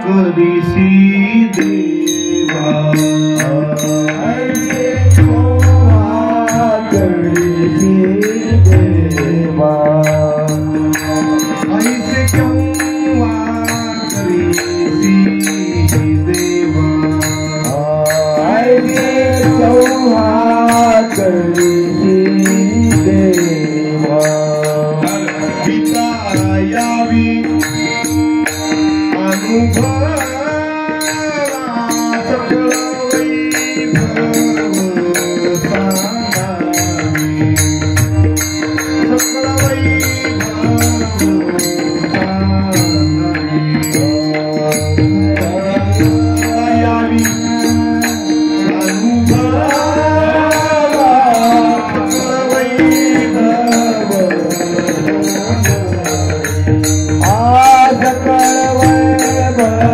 करीसी देवा ऐसे केव्हा करीसी देवा ऐसे केव्हा करीसी देवा ऐसे केव्हा करीसी देवा पिता यावी अनुभवा सकळ वैभव सांगावे सकळ वैभव सांगावे यावी अनुभवा सकळ वैभव आज कळवळ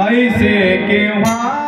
ऐसे केव्हा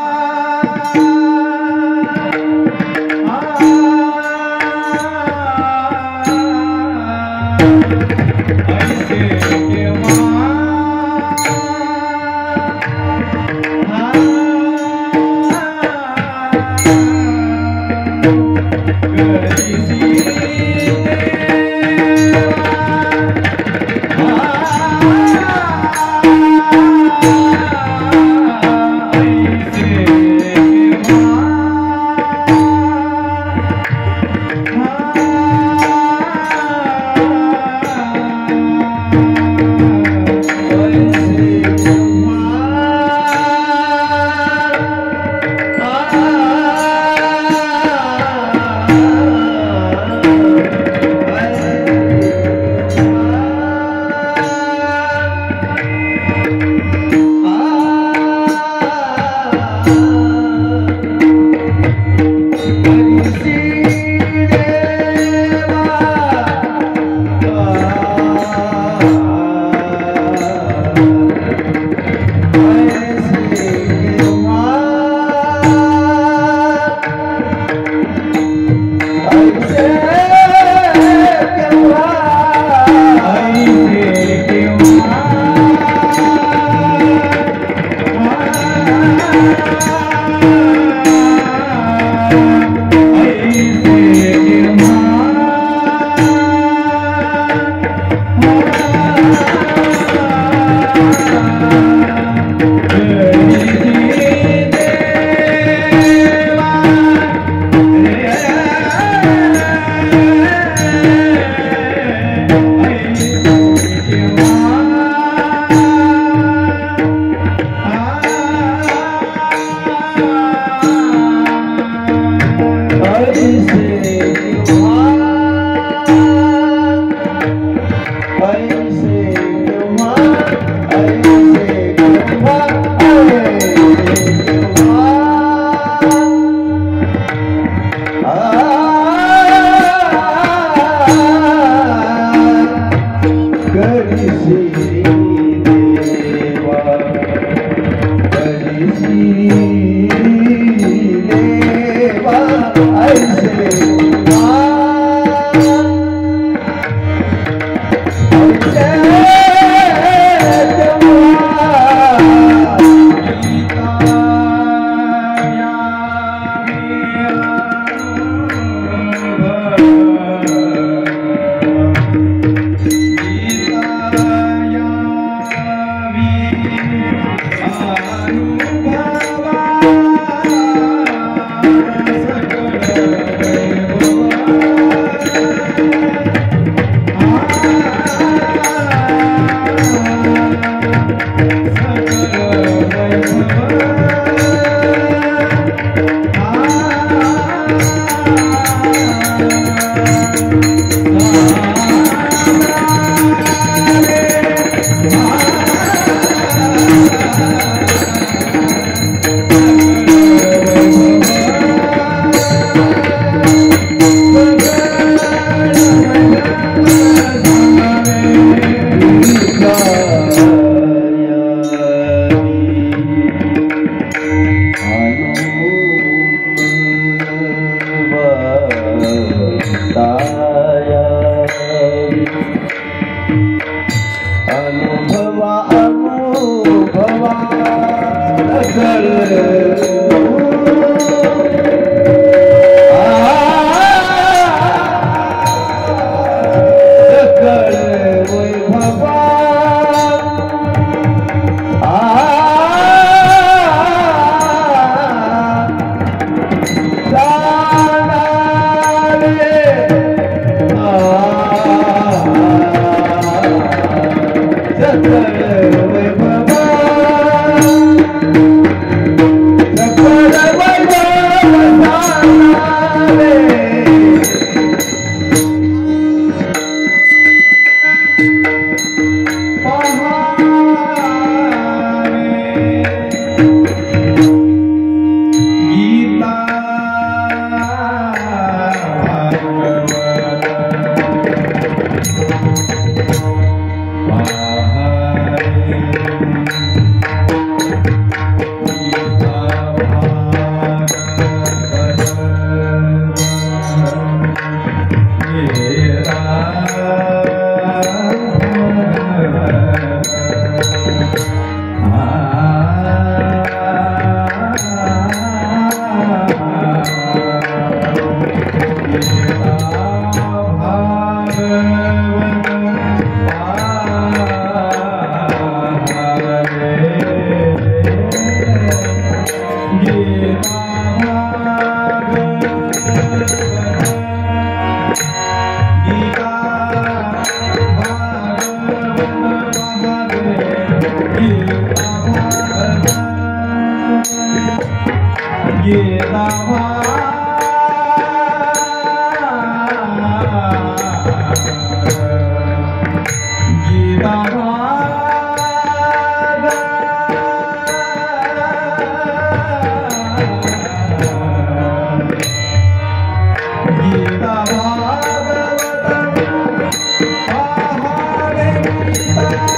गीता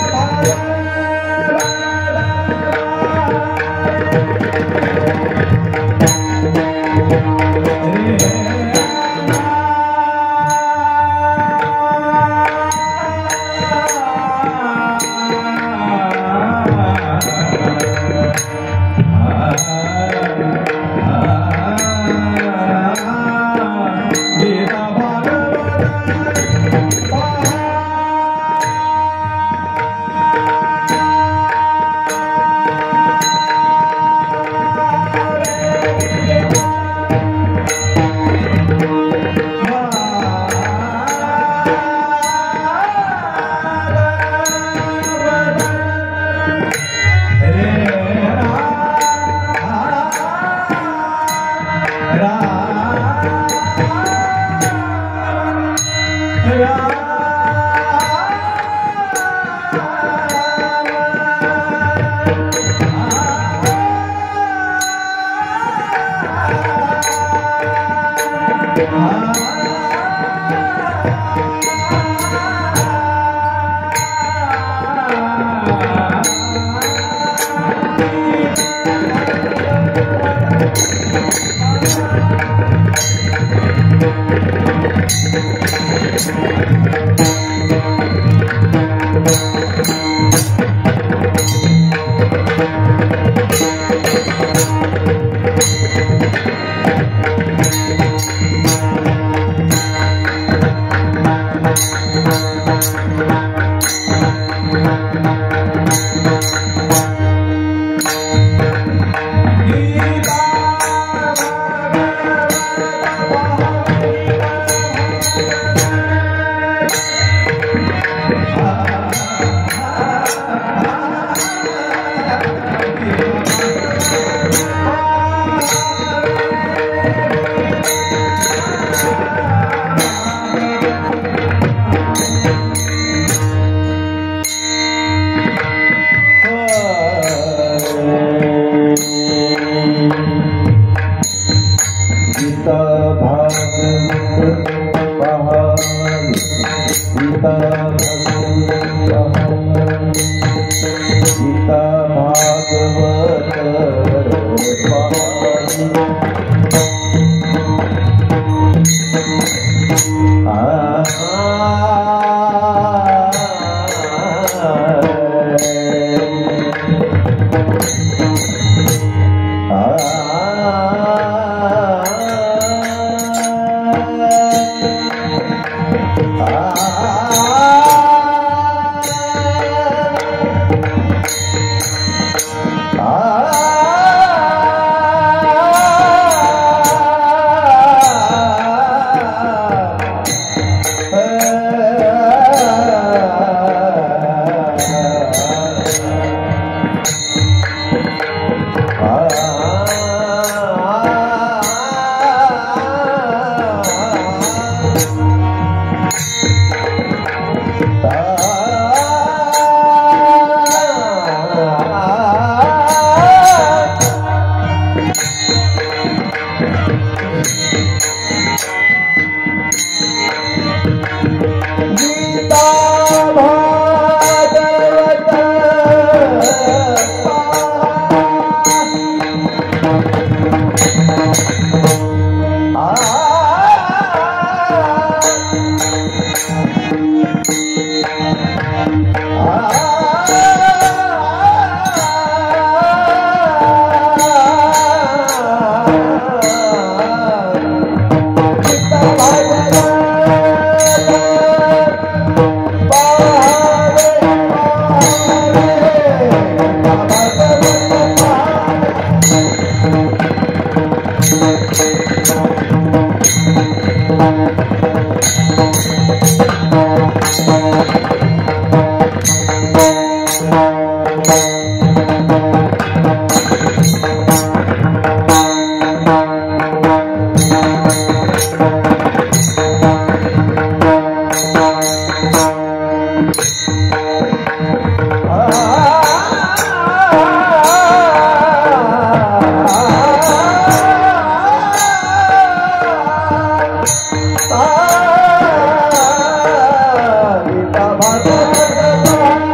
भागवत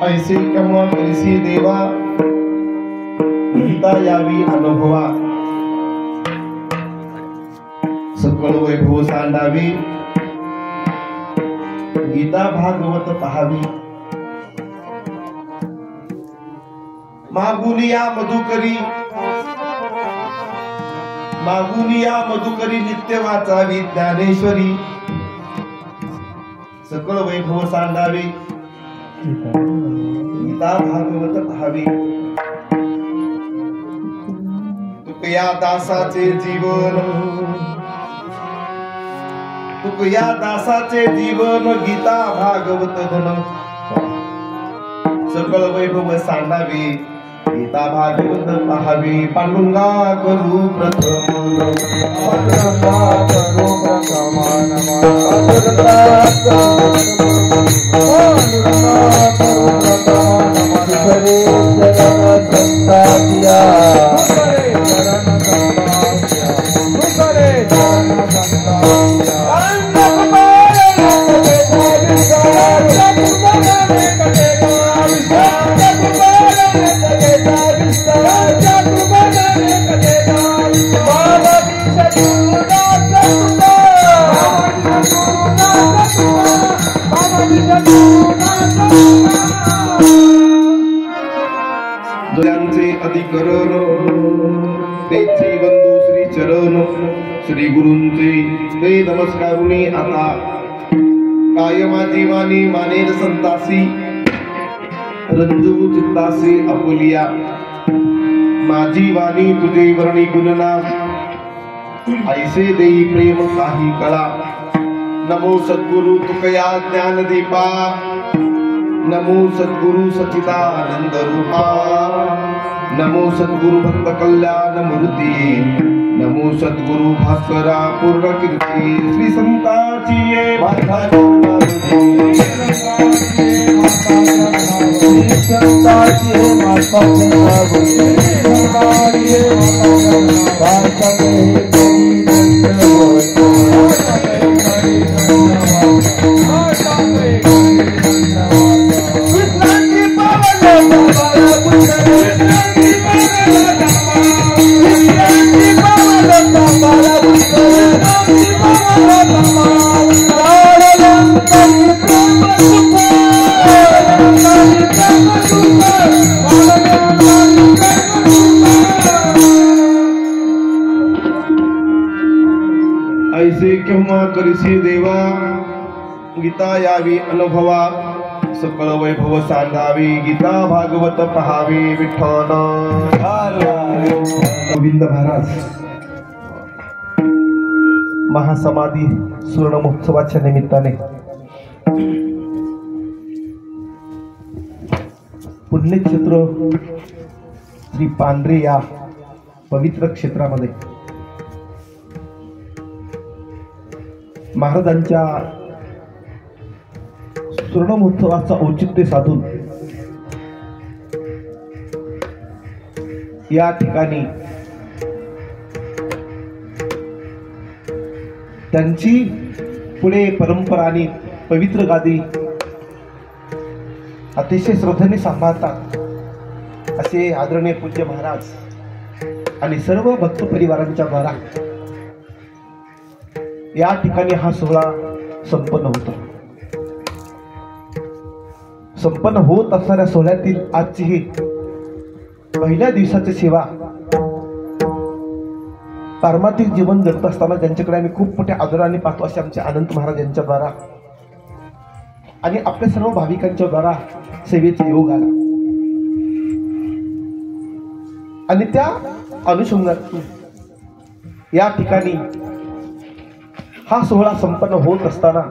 ऐसे केव्हा करिसी देवा गीता यावी अनुभवा सकळ वैभव सांडावी गीता भागवत पहावी मागुनिया मधुकरी नित्य वाचावी ज्ञानेश्वरी सकळ वैभव सांडावी गीता भागवत पहावी तुकया दासाचे जीवन गीता भागवत धन सकळ वैभव सांडावे गीता भागवत पहावी पांडुरंगा करू प्रथम अधिकरण तेचे बंधू श्री चरण श्री गुरूंचे ते नमस्कारुनी आता काय माझी वाणी मानेल संतासी रंजू चित्तासी अपुलिया माझी वाणी तुझे वर्णी गुणना ऐसे देई प्रेम काही कळा नमो सद्गुरु तुकया ज्ञान दीपा नमो सद्गुरु सच्चिदानंद रूपा नमो सद्गुरु भक्त कल्याण मूर्ती नमो सद्गुरु भास्करा पूर्ण कीर्ती श्री संताची ये माता ऐसे केव्हा करिसी देवा गीता यावी अनुभवा सकळ वैभव सांगावी गीता भागवत पहावी विठ्ठल गोविंद महाराज महासमाधी सुवर्ण महोत्सवाच्या निमित्ताने पुण्यक्षेत्र श्री पांढरे या पवित्र क्षेत्रामध्ये महाराजांच्या सुवर्ण महोत्सवाचा औचित्य साधून या ठिकाणी त्यांची पुढे परंपरा आणि पवित्र गादी अतिशय श्रद्धेने सांभाळतात असे आदरणीय पूज्य महाराज आणि सर्व भक्त परिवारांच्या द्वारा या ठिकाणी हा सोहळा संपन्न होत असणाऱ्या सोहळ्यातील आजची ही पहिल्या दिवसाची सेवा पारमार्थिक जीवन जगत असताना ज्यांच्याकडे आम्ही खूप मोठ्या आदराने पाहतो असे आमचे अनंत महाराज यांच्या द्वारा आणि आपल्या सर्व भाविकांच्या द्वारा सेवेचा योग आला आणि त्या अनुषंगातून या ठिकाणी हा सोहळा संपन्न होत असताना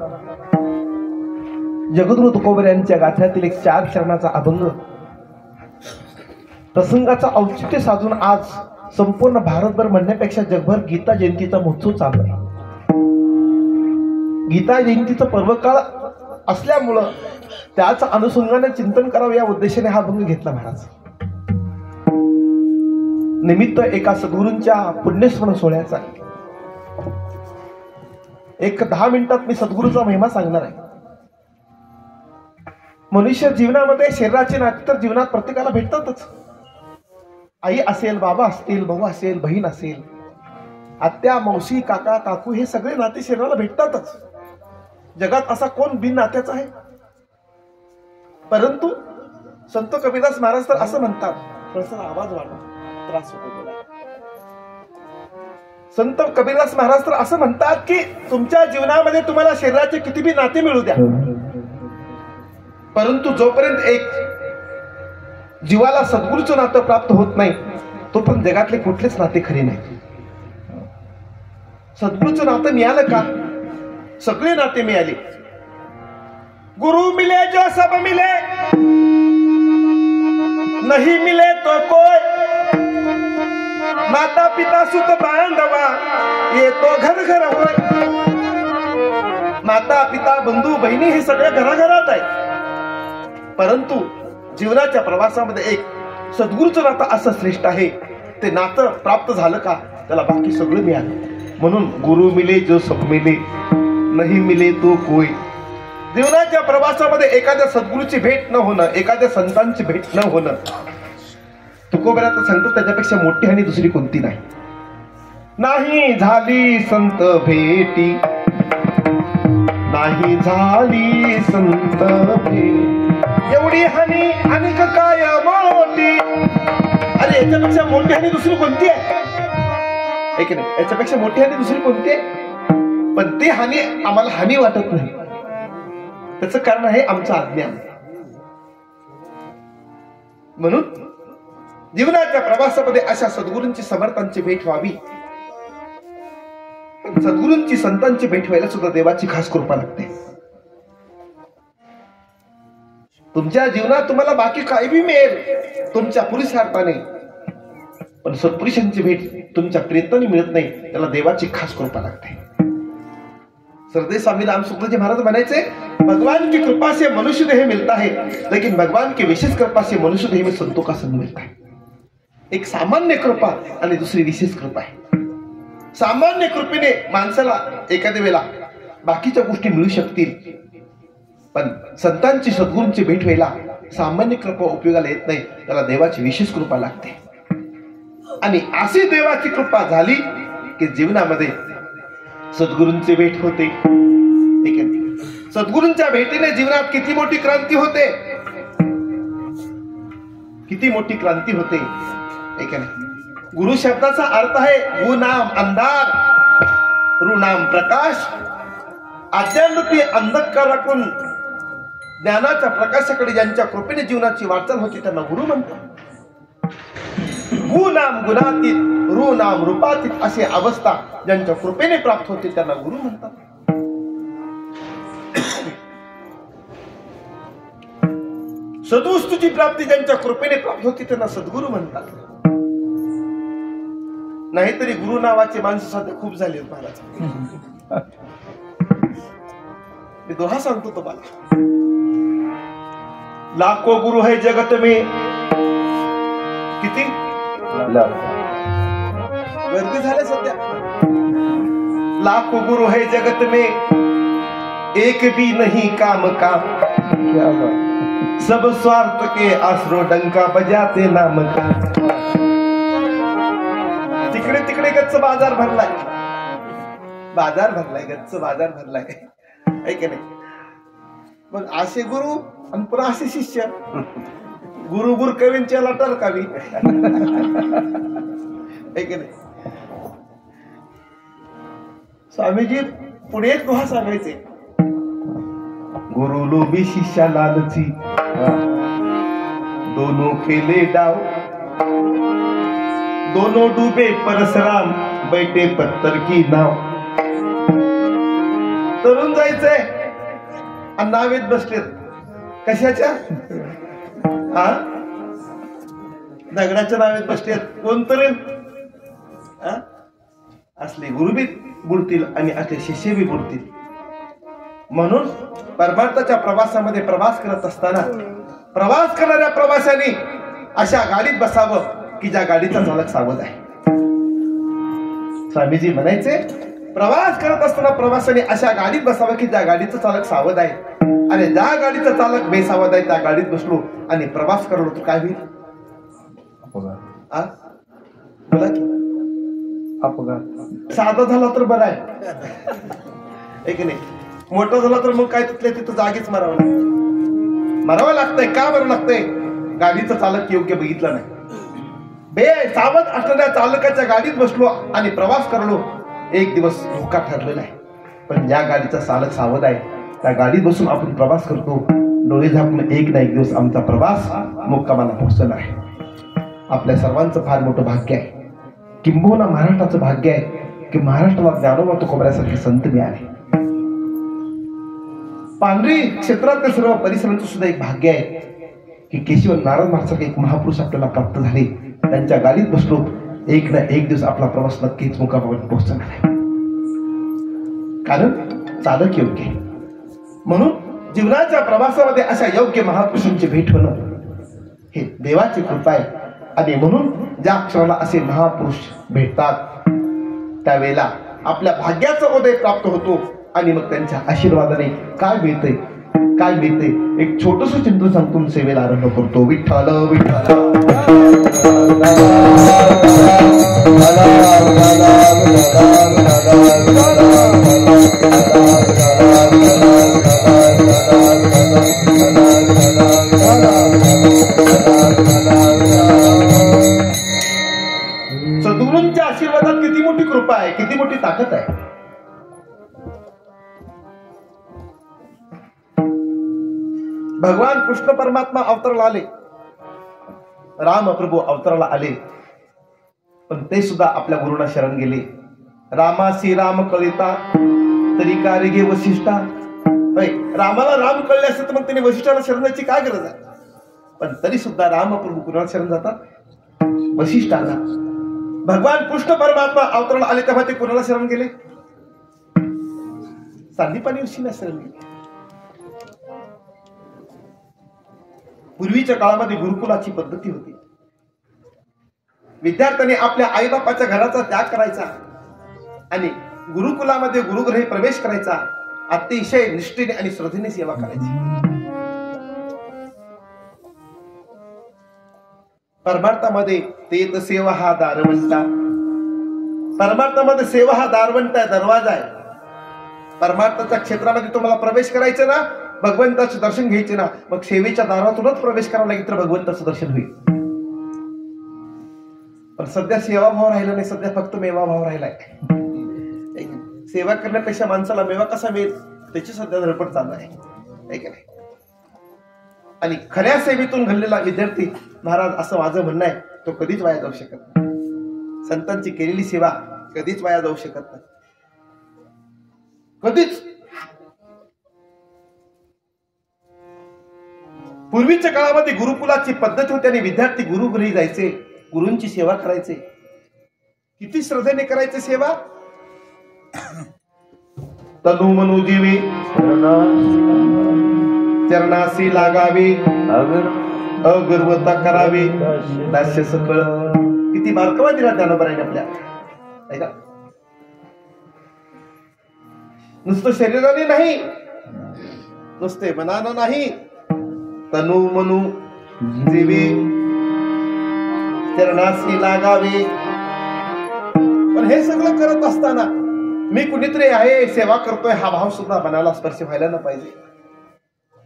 जगद्गुरु तुकोबर यांच्या गाथ्यातील एक 4 चरणाचा अभंग प्रसंगाचा औचित्य साधून आज संपूर्ण भारतभर म्हणण्यापेक्षा जगभर गीता जयंतीचा महोत्सव चालू आहे. गीता जयंतीचं पर्वकाळ असल्यामुळं त्याच अनुषंगाने चिंतन करावं या उद्देशाने हा अभंग घेतला महाराज. निमित्त एका सद्गुरूंच्या पुण्यस्मरण सोहळ्याचा. एक 10 मिनिटात मी सद्गुरूचा महिमा सांगणार आहे. मनुष्य जीवनामध्ये शरीराचे नाते तर जीवनात प्रत्येकाला भेटतातच. आई असेल, बाबा असतील, भाऊ असेल, बहीण असेल, आत्या, मावशी, काका, काकू हे सगळे नाते शरीराला भेटतातच. जगात असा कोण बिन नात्याचा आहे? परंतु संत कबीरदास महाराज तर असं म्हणतात, थोडासा आवाज वाढवा, त्रास होतो तुला. संत कबीरदास महाराज तर असं म्हणतात की तुमच्या जीवनामध्ये तुम्हाला शरीराचे किती बी नाते मिळू द्या, परंतु जोपर्यंत एक जीवाला सद्गुरूचं नातं प्राप्त होत नाही तोपर्यंत जगातले कुठलेच नाते खरे नाही. सद्गुरूचं नातं मिळालं का सगळे नाते मिळाले. गुरु मिले जो सब मिले, नहीं मिले तो कोई, माता पिता सुत बांधवा ये तो घर घर होय. माता पिता बंधू बहिणी हे सगळे घराघरात आहे, परंतु जीवनाच्या प्रवासामध्ये एक सद्गुरूचं नातं असं श्रेष्ठ आहे. ते नातं प्राप्त झालं का त्याला बाकी सगळं मिळालं. म्हणून गुरु मिले जो सब मिले, नहीं मिले तो कोई. जीवनाच्या प्रवासामध्ये एखाद्या सद्गुरूची भेट न होणं, एखाद्या संतांची भेट न होणं, तुकोबरात सांगतो त्याच्यापेक्षा मोठी हानी दुसरी कोणती नाही. नाही झाली संत भेटी, नाही झाली संत भेट, एवढी हानी अनेक काय मोठी. अरे याच्यापेक्षा मोठी हानी दुसरी कोणती आहे? की नाही, याच्यापेक्षा मोठी हानी दुसरी कोणती आहे? पण ती हानी आम्हाला हानी वाटत नाही. त्याचं कारण आहे आमचं अज्ञान. म्हणून जीवनाच्या प्रवासामध्ये अशा सद्गुरूंची समर्थांची भेट व्हावी. सद्गुरूंची संतांची भेट व्हायला सुद्धा देवाची खास कृपा लागते. तुमच्या जीवनात तुम्हाला बाकी काही बी मिळेल तुमच्या पुरुषार्थाने, पण सत्पुरुषांची भेट तुमच्या प्रयत्नाने मिळत नाही, त्याला देवाची खास कृपा लागते. सरदेव स्वामी राम शुक्ल जी महाराज म्हणायचे, भगवान की कृपा से मनुष्य देह मिलता है, लेकिन भगवान की विशेष कृपा से मनुष्य देह में संतों का संग मिलता है. एक सामान्य कृपा आणि दुसरी विशेष कृपा आहे. सामान्य कृपेने माणसाला एखाद्या वेळेला बाकीच्या गोष्टी मिळू शकतील, पण संतांची सद्गुरूंची भेट व्हायला सामान्य कृपा उपयोगाला येत नाही, त्याला देवाची विशेष कृपा लागते. आणि अशी देवाची कृपा झाली की जीवनामध्ये सद्गुरूंची भेट होते. सद्गुरूंच्या भेटीने जीवनात किती मोठी क्रांती होते, किती मोठी क्रांती होते. गुरु शब्दाचा अर्थ आहे गु नाम अंधार, रु नाम प्रकाश. अज्ञानरूपी अंधकार राखून ज्ञानाच्या प्रकाशाकडे ज्यांच्या कृपेने जीवनाची वाटचाल होती त्यांना गुरु म्हणतात. गु नाम गुणातीत, रु नाम रूपातीत अशी अवस्था ज्यांच्या कृपेने प्राप्त होते त्यांना गुरु म्हणतात. सद्वस्तूची प्राप्ती ज्यांच्या कृपेने प्राप्त होती त्यांना सद्गुरु म्हणतात. नाहीतरी गुरु नावाचे माणसं सध्या खूप झाले महाराज. मी दोहा सांगतो तुम्हाला, लाखो गुरु है जगत में, किती गर्दी झाले सध्या. लाखो गुरु है जगत में, एक भी नहीं काम का, सब स्वार्थ के आसरो डंका बजाते नाम का. तिकडे तिकडे गच्च बाजार भरलाय, बाजार भरलाय, गच्च बाजार भरलाय, ऐक नाही. मग असे गुरु आणि पुन्हा असे शिष्य, गुरु बुरकवींच्या लटर कावी, ऐक नाही. स्वामीजी पुढे एक दोहा सांगायचे, गुरु लोभी शिष्या लालची, दोनों खेले डाव, दोनों डूबे परशुराम, बैठे पत्थर की नाव. तरुण जायचंय आणि नावेत बसलेत. कशाच्या? हा, दगडाच्या नावेत बसलेत. कोण तरुण? असले गुरु बी बुडतील आणि असले शिष्य बी बुडतील. म्हणून परमार्थाच्या प्रवासामध्ये प्रवास करत असताना प्रवास करणाऱ्या प्रवाशांनी अशा गाडीत बसावं की ज्या गाडीचा चालक सावध आहे. स्वामीजी म्हणायचे, प्रवास करत असताना प्रवाशांनी अशा गाडीत बसावं की ज्या गाडीचं चालक सावध आहे. आणि ज्या गाडीचा चालक बेसावध आहे त्या गाडीत बसलो आणि प्रवास करलो तर काय होईल? बोला की. अपघात. साधा झाला तर बरं आहे की नाही? मोठा झाला तर मग काय तिथल्या तिथं जागीच मरावं लागतंय. का बरं लागतंय? गाडीचा चालक योग्य बघितला नाही. सावध असणाऱ्या चालकाच्या गाडीत बसलो आणि प्रवास करलो. एक दिवस धोका ठरलेला आहे. पण ज्या गाडीचा चालक सावध आहे त्या गाडीत बसून आपण प्रवास करतो. डोळे झाकून एक ना एक दिवस आमचा प्रवास मुक्कामाला पोहोचला आहे. आपल्या सर्वांचं फार मोठं भाग्य आहे. किंबहुना महाराष्ट्राचं भाग्य आहे की महाराष्ट्राला ज्ञानोबा तुकोबारासारखे संत मिळाले. पांढरी क्षेत्रातल्या सर्व परिसरांचं सुद्धा एक भाग्य आहे की केशव नारायण महाराजांसारखे एक महापुरुष आपल्याला प्राप्त झाले. त्यांच्या गाडीत बसलो. एक ना एक दिवस आपला प्रवास नक्कीच मुक्कामावर पोहोचणार आहे. कारण चालक योग्य आहे. म्हणून जीवनाच्या प्रवासामध्ये अशा योग्य महापुरुषांची भेट होणं हे देवाची कृपा आहे. आणि म्हणून ज्या क्षणाला असे महापुरुष भेटतात त्यावेळेला आपल्या भाग्याचा उदय प्राप्त होतो. आणि मग त्यांच्या आशीर्वादाने काय मिळते काय मिळते एक छोटस चिंतन सांगून सेवेला आरंभ करतो. विठ्ठल विठ्ठल. सद्गुरूंच्या आशीर्वादात किती मोठी कृपा आहे, किती मोठी ताकद आहे. भगवान कृष्ण परमात्मा अवतराला आले, राम प्रभू अवतराला आले, पण ते सुद्धा आपल्या गुरुना शरण गेले. रामासी राम कळिता तरी कार्य घे वशिष्ठा. रामाला राम कळले असते तर मग त्याने वशिष्ठाला शरण जायची काय गरज आहे. पण तरी सुद्धा राम प्रभू कुणाला शरण जातात? वशिष्ठाला. भगवान कृष्ण परमात्मा अवतराला आले तेव्हा ते कुणाला शरण गेले? सांदीपानी ऋषींना शरण गेले. पूर्वीच्या काळामध्ये गुरुकुलाची पद्धती होती. विद्यार्थ्यांनी आपल्या आईबापाच्या घराचा त्याग करायचा आणि गुरुकुलामध्ये गुरुगृही प्रवेश करायचा. अतिशय निष्ठेने आणि श्रद्धेने सेवा करायची. परमार्थामध्ये तेत सेवा हा दारवंता. परमार्थामध्ये सेवा हा दारवंता दरवाजा आहे. परमार्थाच्या क्षेत्रामध्ये तुम्हाला प्रवेश करायचा ना, भगवंताचं दर्शन घ्यायचे ना, मग सेवेच्या दारातूनच प्रवेश करावा लागेल तर भगवंताचं दर्शन होईल. पण सध्या सेवाभाव राहिला नाही, सध्या फक्त मेवाभाव राहिलाय. सेवा करण्यापेक्षा माणसाला मेवा कसा मिळेल त्याची सध्या धडपड चालू आहे का नाही. आणि खऱ्या सेवेतून घडलेला विद्यार्थी महाराज असं माझं म्हणणं आहे तो कधीच वाया जाऊ शकत नाही. संतांची केलेली सेवा कधीच वाया जाऊ शकत नाही, कधीच. पूर्वीच्या काळामध्ये गुरुकुलाची पद्धत होती आणि विद्यार्थी गुरुगृही जायचे, गुरूंची सेवा करायचे. किती श्रद्धेने करायचे सेवा. तनु मनु जीवी चरणासी लागावी, अगर्वता करावी, दास्य सकळ. किती बारकावा दिला ज्ञानोबारांनी आपल्या. ऐका, नुसतं शरीराने नाही, नुसते मनानं नाही. तनु मनु जीवी चरणासी लागावे. पण हे सगळं करत असताना मी कुणीतरी आहे, सेवा करतोय हा भाव सुद्धा मनाला स्पर्श व्हायला न पाहिजे.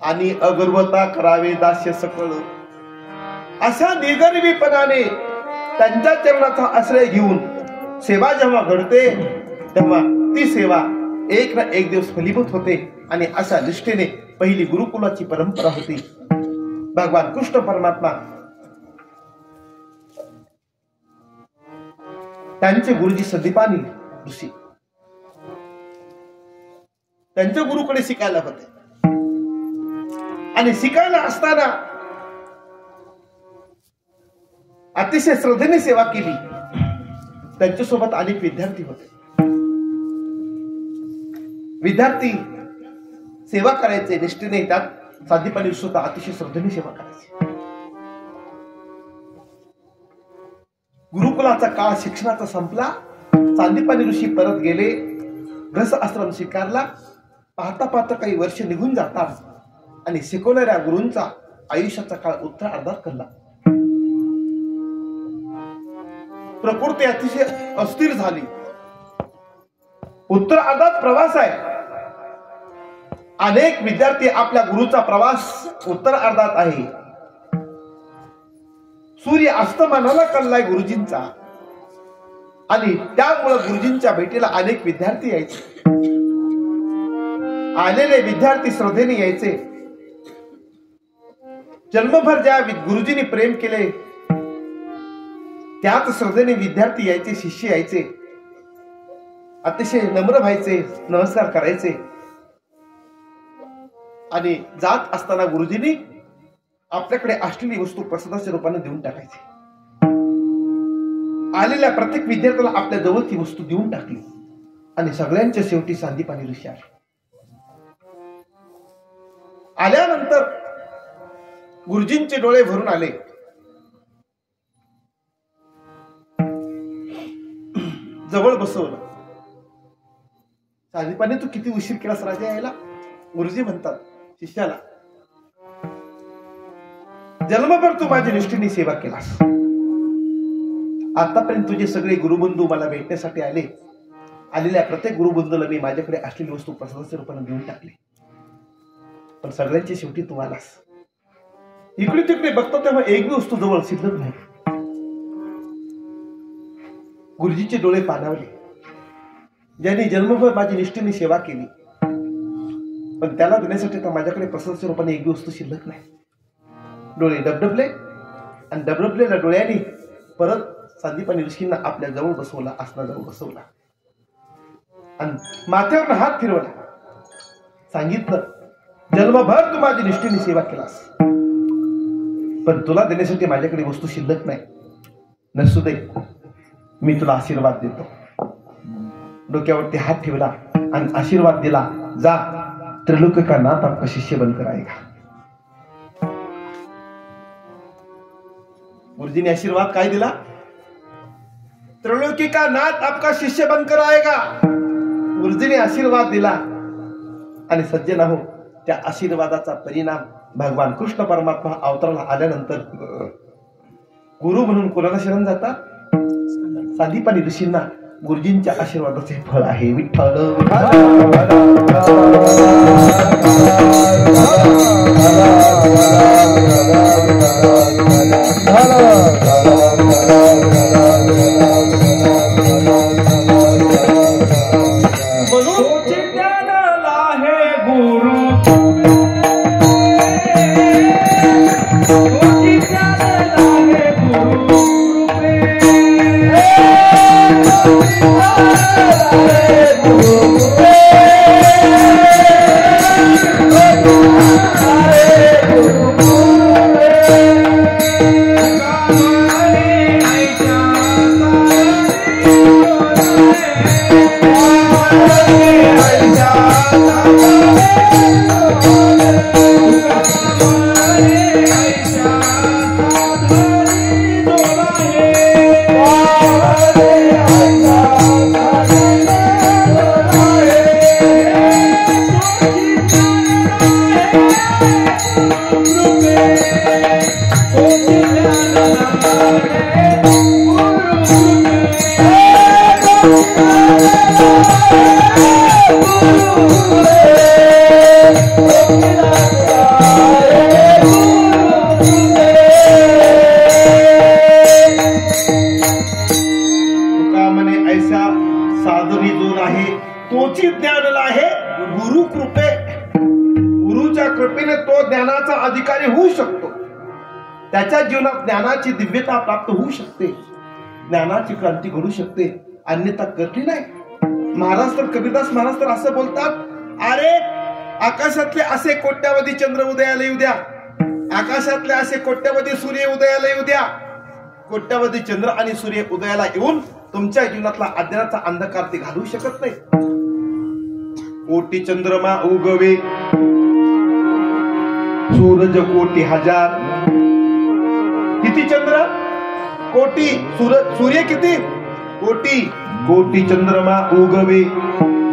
आणि अगर्वता करावे, दास्य सकळ. अशा निगर्वीपणाने त्यांच्या चरणाचा आश्रय घेऊन सेवा जेव्हा घडते तेव्हा ती सेवा एक ना एक दिवस फलीभूत होते. आणि अशा निष्ठेने पहिली गुरुकुलाची परंपरा होती. भगवान कृष्ण परमात्मा त्यांचे गुरुजी संदीपानी ऋषी त्यांच्या गुरुकडे शिकायला होते. आणि शिकायला असताना अतिशय श्रद्धेने सेवा केली. त्यांच्यासोबत अनेक विद्यार्थी होते. विद्यार्थी सेवा करायचे निष्ठेने. त्यात संदीपानी ऋषी सुद्धा अतिशय श्रद्धेने सेवा करायचे. गुरुकुलाचा काळ शिक्षणाचा संपला. संदीपानी ऋषी परत गेले. ग्रस आश्रम स्वीकारला. पाहता पाहता काही वर्ष निघून जातात आणि शिकवणाऱ्या गुरूंचा आयुष्याचा काळ उत्तरार्धात करला. प्रकृती अतिशय अस्थिर झाली. उत्तरार्धात प्रवास आहे. अनेक विद्यार्थी आपल्या गुरुचा प्रवास उत्तरार्धात आहे. सूर्य अस्तमानाला कळलाय गुरुजींचा आणि त्यामुळे गुरुजींच्या भेटीला अनेक विद्यार्थी यायचे. आलेले विद्यार्थी श्रद्धेने यायचे. जन्मभर ज्या गुरुजींनी प्रेम केले त्याच श्रद्धेने विद्यार्थी यायचे, शिष्य यायचे. अतिशय नम्र व्हायचे, नमस्कार करायचे. आणि जात असताना गुरुजींनी आपल्याकडे असलेली वस्तू प्रसादाच्या रूपाने देऊन टाकायची. आलेल्या प्रत्येक विद्यार्थ्याला आपल्या जवळ ती वस्तू देऊन टाकली. आणि सगळ्यांच्या शेवटी संदीपानी ऋषी आले. आल्यानंतर गुरुजींचे डोळे भरून आले. जवळ बसवलं. संदीपानी तू किती उशीर केलास राजा यायला? गुरुजी म्हणतात शिष्याला, जन्मभर तू माझ्या निष्ठेने सेवा केलास. आतापर्यंत तुझे सगळे गुरुबंधू मला भेटण्यासाठी आले. आलेल्या प्रत्येक गुरुबंधूला मी माझ्याकडे असलेली वस्तू प्रसादाच्या रूपाने देऊन टाकली. पण सगळ्यांची शेवटी तू आलास. इकडे तिकडे बघतो तेव्हा एक वस्तू जवळ शिल्लक नाही. गुरुजीचे डोळे पाणावले. ज्यांनी जन्मभर माझी निष्ठेने सेवा केली पण त्याला देण्यासाठी तर माझ्याकडे प्रसादाच्या रूपाने एक वस्तू शिल्लक नाही. डोळे डबडबले आणि डबडबलेल्या डोळ्यांनी परत संदीपानी ऋषींना आपल्या जवळ बसवला, आसनाजवळ बसवला आणि माथ्यावर हात फिरवला. सांगितलं, जन्मभर तू माझी निष्ठेने सेवा केलास पण तुला देण्यासाठी माझ्याकडे वस्तू शिल्लक नाही. नसू दे, मी तुला आशीर्वाद देतो. डोक्यावरती हात ठेवला आणि आशीर्वाद दिला, जा त्रिलोक का नाथ आपका शिष्य बनकर आएगा. गुरुजीने आशीर्वाद काय दिला? त्रिलोकी का नाथ आपका शिष्य बनकर आएगा. गुरुजीने आशीर्वाद दिला आणि सज्जन हो, त्या आशीर्वादाचा परिणाम भगवान कृष्ण परमात्मा अवताराला आल्यानंतर गुरु म्हणून कोणाला शरण जातात? संदीपानी ऋषींना. गुरुजींच्या आशीर्वादाचे फळ आहे विठ्ठल. Hare अधिकारी होऊ शकतो, त्याच्या जीवनात ज्ञानाची दिव्यता प्राप्त होऊ शकते, ज्ञानाची क्रांती घडू शकते, अन्यथा कठीण आहे. महाराज तर कबीरदास महाराज तर असं बोलतात, अरे आकाशातले असे कोट्यावधी चंद्र उदयाला येऊ द्या, आकाशातले असे कोट्यावधी सूर्य उदयाला येऊ द्या, कोट्यावधी चंद्र आणि सूर्य उदयाला येऊन तुमच्या जीवनातला अज्ञानाचा अंधकार ते घालू शकत नाही. कोटी चंद्रमा उगवे सूरज कोटी हजार. किती चंद्र? कोटी. सूर्य किती? कोटी. कोटी चंद्रमा उगवे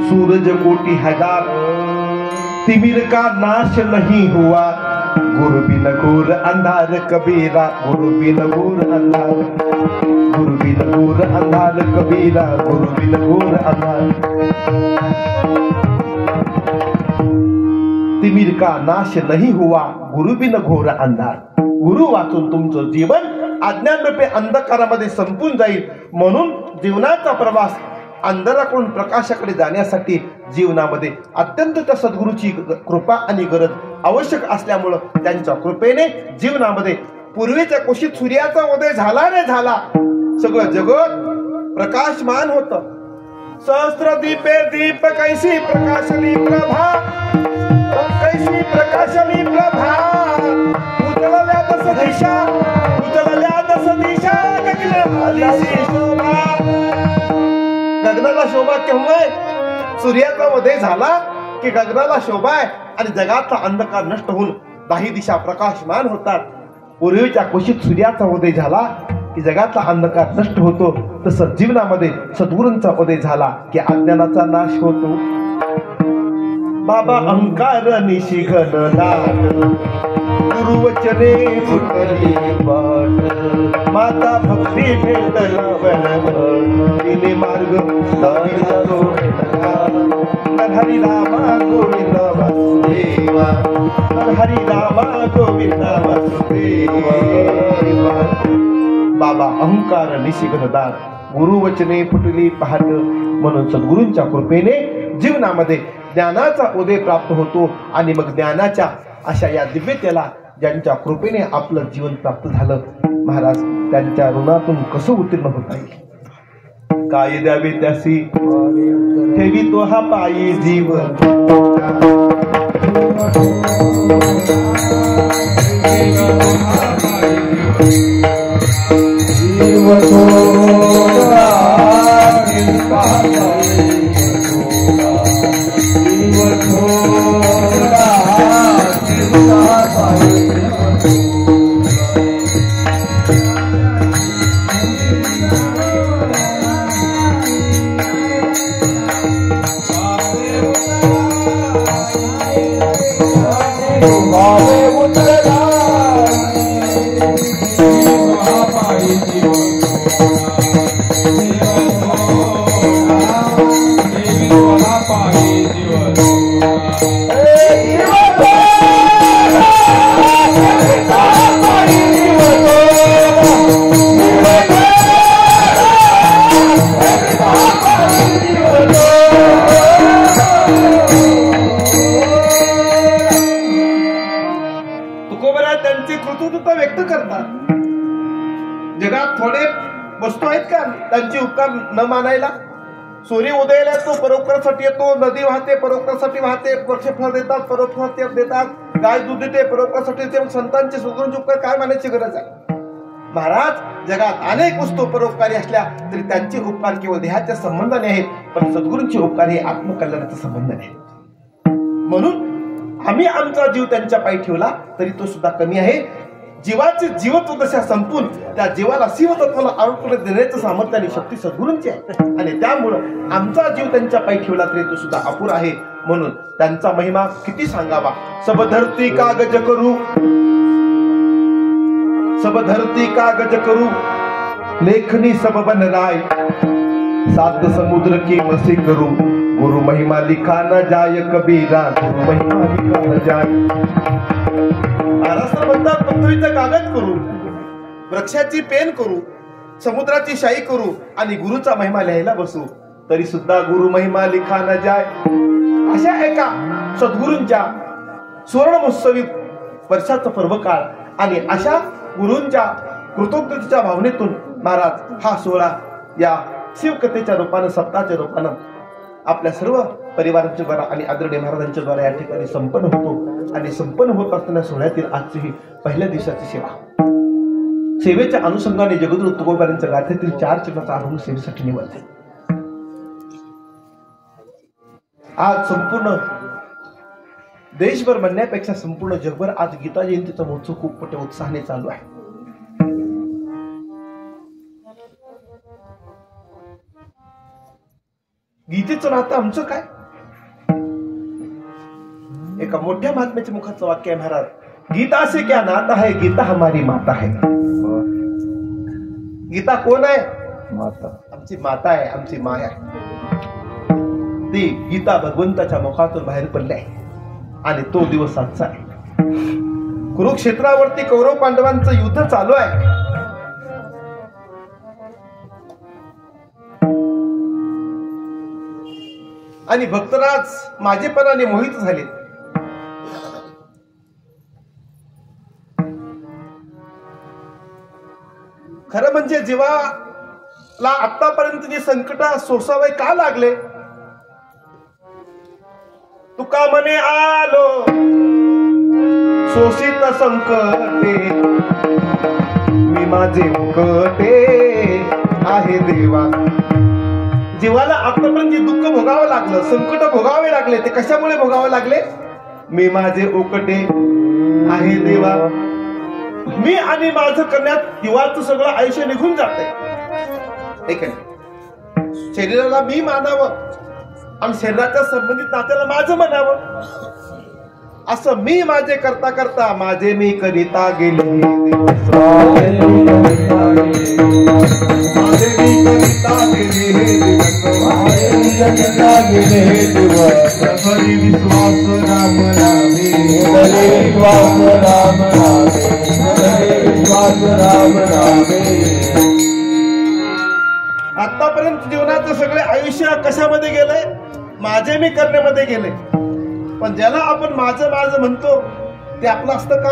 सूरज कोटी हजार. तिमिर का नाश नहीं हुआ गुरु बिन घोर अंधार कबीरा. गुरु बिन घोर अंधार, गुरु बिन घोर अंधार कबीरा. गुरु बिन घोर अंधार. तिमिर का नाश नहीं हुआ गुरु बिन घोर अंधार. गुरु वाचून तुमचं जीवन अज्ञानरूपी अंधकारामध्ये संपून जाईल. म्हणून जीवनाचा प्रवास अंधाराकडून प्रकाशाकडे जाण्यासाठी जीवनामध्ये अत्यंत त्या सद्गुरूची कृपा आणि गरज आवश्यक असल्यामुळं त्यांच्या कृपेने जीवनामध्ये पूर्वीच्या कुशीत सूर्याचा उदय झाला रे झाला, सगळं जगत प्रकाशमान होतं. सहस्त्र दीपे दीप कैसी प्रकाशली प्रभा, कैसी प्रकाशली प्रभा. उजळल्या दस दिशा, उजळल्या दस दिशा, गगनाची शोभा. गगनाला शोभा केव्हा? सूर्याचा उदय झाला की गगनाला शोभा आहे आणि जगातला अंधकार नष्ट होऊन दाही दिशा प्रकाशमान होतात. पूर्वीच्या कुशीत सूर्याचा उदय झाला की जगातला अंधकार नष्ट होतो, तसं जीवनामध्ये सद्गुरूंचा उदय झाला की अज्ञानाचा नाश होतो. बाबा अहंकार निशिघन दाट, गुरुवचने फुटली पाट. माता भक्ती भेटला तिने मार्ग हरी रामा गोविंद वासुदेवा, हरी रामा गोविंद वासुदेवा. बाबा अहंकार निशिघन दाट, गुरुवचने फुटली पहाट. म्हणून सद्गुरूंच्या कृपेने जीवनामध्ये ज्ञानाचा उदय प्राप्त होतो आणि मग ज्ञानाच्या अशा या दिव्यतेला ज्यांच्या कृपेने आपलं जीवन प्राप्त झालं, महाराज त्यांच्या ऋणातून कसं उत्तीर्ण होता येईल? काय द्यावे त्यासी ठेवी तो हा पायी जीवन. त्यांची कृतज्ञता व्यक्त करतात. जगात थोडे वस्तू आहेत का त्यांची उपकार न मानायला? सूर्य उदयाला येतो, परोपकारासाठी येतो. नदी वाहते, परोपकारासाठी वाहते. वृक्ष फळ देतात, परोपकारासाठी देतात. गाय दूध देते, परोपकारासाठी देते. मग संतांचे सद्गुरूंचे उपकार काय मानायची गरज आहे? महाराज जगात अनेक वस्तू परोपकारी असल्या तरी त्यांचे उपकार केवळ देहाच्या संबंधाने आहेत, पण सद्गुरूंचे उपकार हे आत्मकल्याणाचा संबंध आहे. म्हणून आम्ही आमचा जीव त्यांच्या पायी ठेवला तरी तो सुद्धा कमी आहे. जीवाचे जीवत्व दशा संपून त्या जीवाला शिवतत्वाला आरोग्य देण्याचं सामर्थ्य आणि शक्ती सद्गुरूंची आहे आणि त्यामुळं आमचा जीव त्यांच्या पायी ठेवला तरी तो सुद्धा अपुरा आहे. म्हणून त्यांचा महिमा किती सांगावा. सब धरती कागज करू, सब धरती कागज करू, लेखनी सब बन राय. सात समुद्र की मसी करू, गुरु महिमा लिखा न जाय कबीरा. गुरु महिमा लिखा न जाय. महाराष्ट्र म्हणतात पृथ्वीचा कागद करू, वृक्षाची पेन करू, समुद्राची शाई करू आणि गुरुचा महिमा लिहायला बसू, तरी सुद्धा गुरु महिमा लिखा न जाय. अशा एका सद्गुरूंच्या सुवर्ण महोत्सवी वर्षाचा पर्व काळ आणि अशा गुरूंच्या कृतज्ञतेच्या भावनेतून महाराज हा सोहळा या शिवकथेच्या रूपानं सप्ताहाच्या रूपानं आपल्या सर्व परिवारांच्या द्वारा आणि आदरणीय महाराजांच्या द्वारा या ठिकाणी संपन्न होतो आणि संपन्न होत असताना सोहळ्यातील आजची ही पहिल्या दिवसाची सेवा सेवेच्या अनुषंगाने जगद्गुरु तुकोबारांच्या गाथेतील 4 चरणाचा अभंग सेवेसाठी निवडते. आज संपूर्ण देशभर म्हणण्यापेक्षा संपूर्ण जगभर आज गीता जयंतीचा महोत्सव खूप मोठ्या उत्साहाने चालू आहे. गीतेचं नातं आमचं काय? एका मोठ्या महात्म्याच्या मुखाचं वाक्य आहे महाराज, गीता से क्या नाता है, गीता हमारी माता है. गीता कोण आहे? माता. आमची माता आहे, आमची माय आहे. ती गीता भगवंताच्या मुखातून बाहेर पडली आहे आणि तो दिवस आजचा आहे. कुरुक्षेत्रावरती कौरव पांडवांचं युद्ध चालू आहे. आणि भक्तराज माझेपणाने मोहित झाले. खरं म्हणजे जीवाला आतापर्यंत जे संकट सोसावे का लागले? तुका म्हणे आलो शोषित संकटे, मी माझे मुकटे आहे देवा. जीवाला आतापर्यंत जे दुःख भोगावं लागलं, संकट भोगावे लागले, ते कशामुळे भोगावे लागले? मी माझे उकटे आहे देवा. मी आणि माझं करण्यात जीवाचं सगळं आयुष्य निघून जाते. शरीराला मी मानावं आणि शरीराच्या संबंधित नात्याला माझं म्हणावं, असं मी माझे करता करता माझे मी करिता गेले. माझे मी करिता गेले दिवस, हरी विश्वास राम रामे, विश्वास राम रामे, विश्वास राम रामे. आतापर्यंत जीवनाचं सगळे आयुष्य कशामध्ये गेलंय? माझे मी करण्यामध्ये गेले. पण ज्याला आपण माझं माझं म्हणतो ते आपलं असतं का?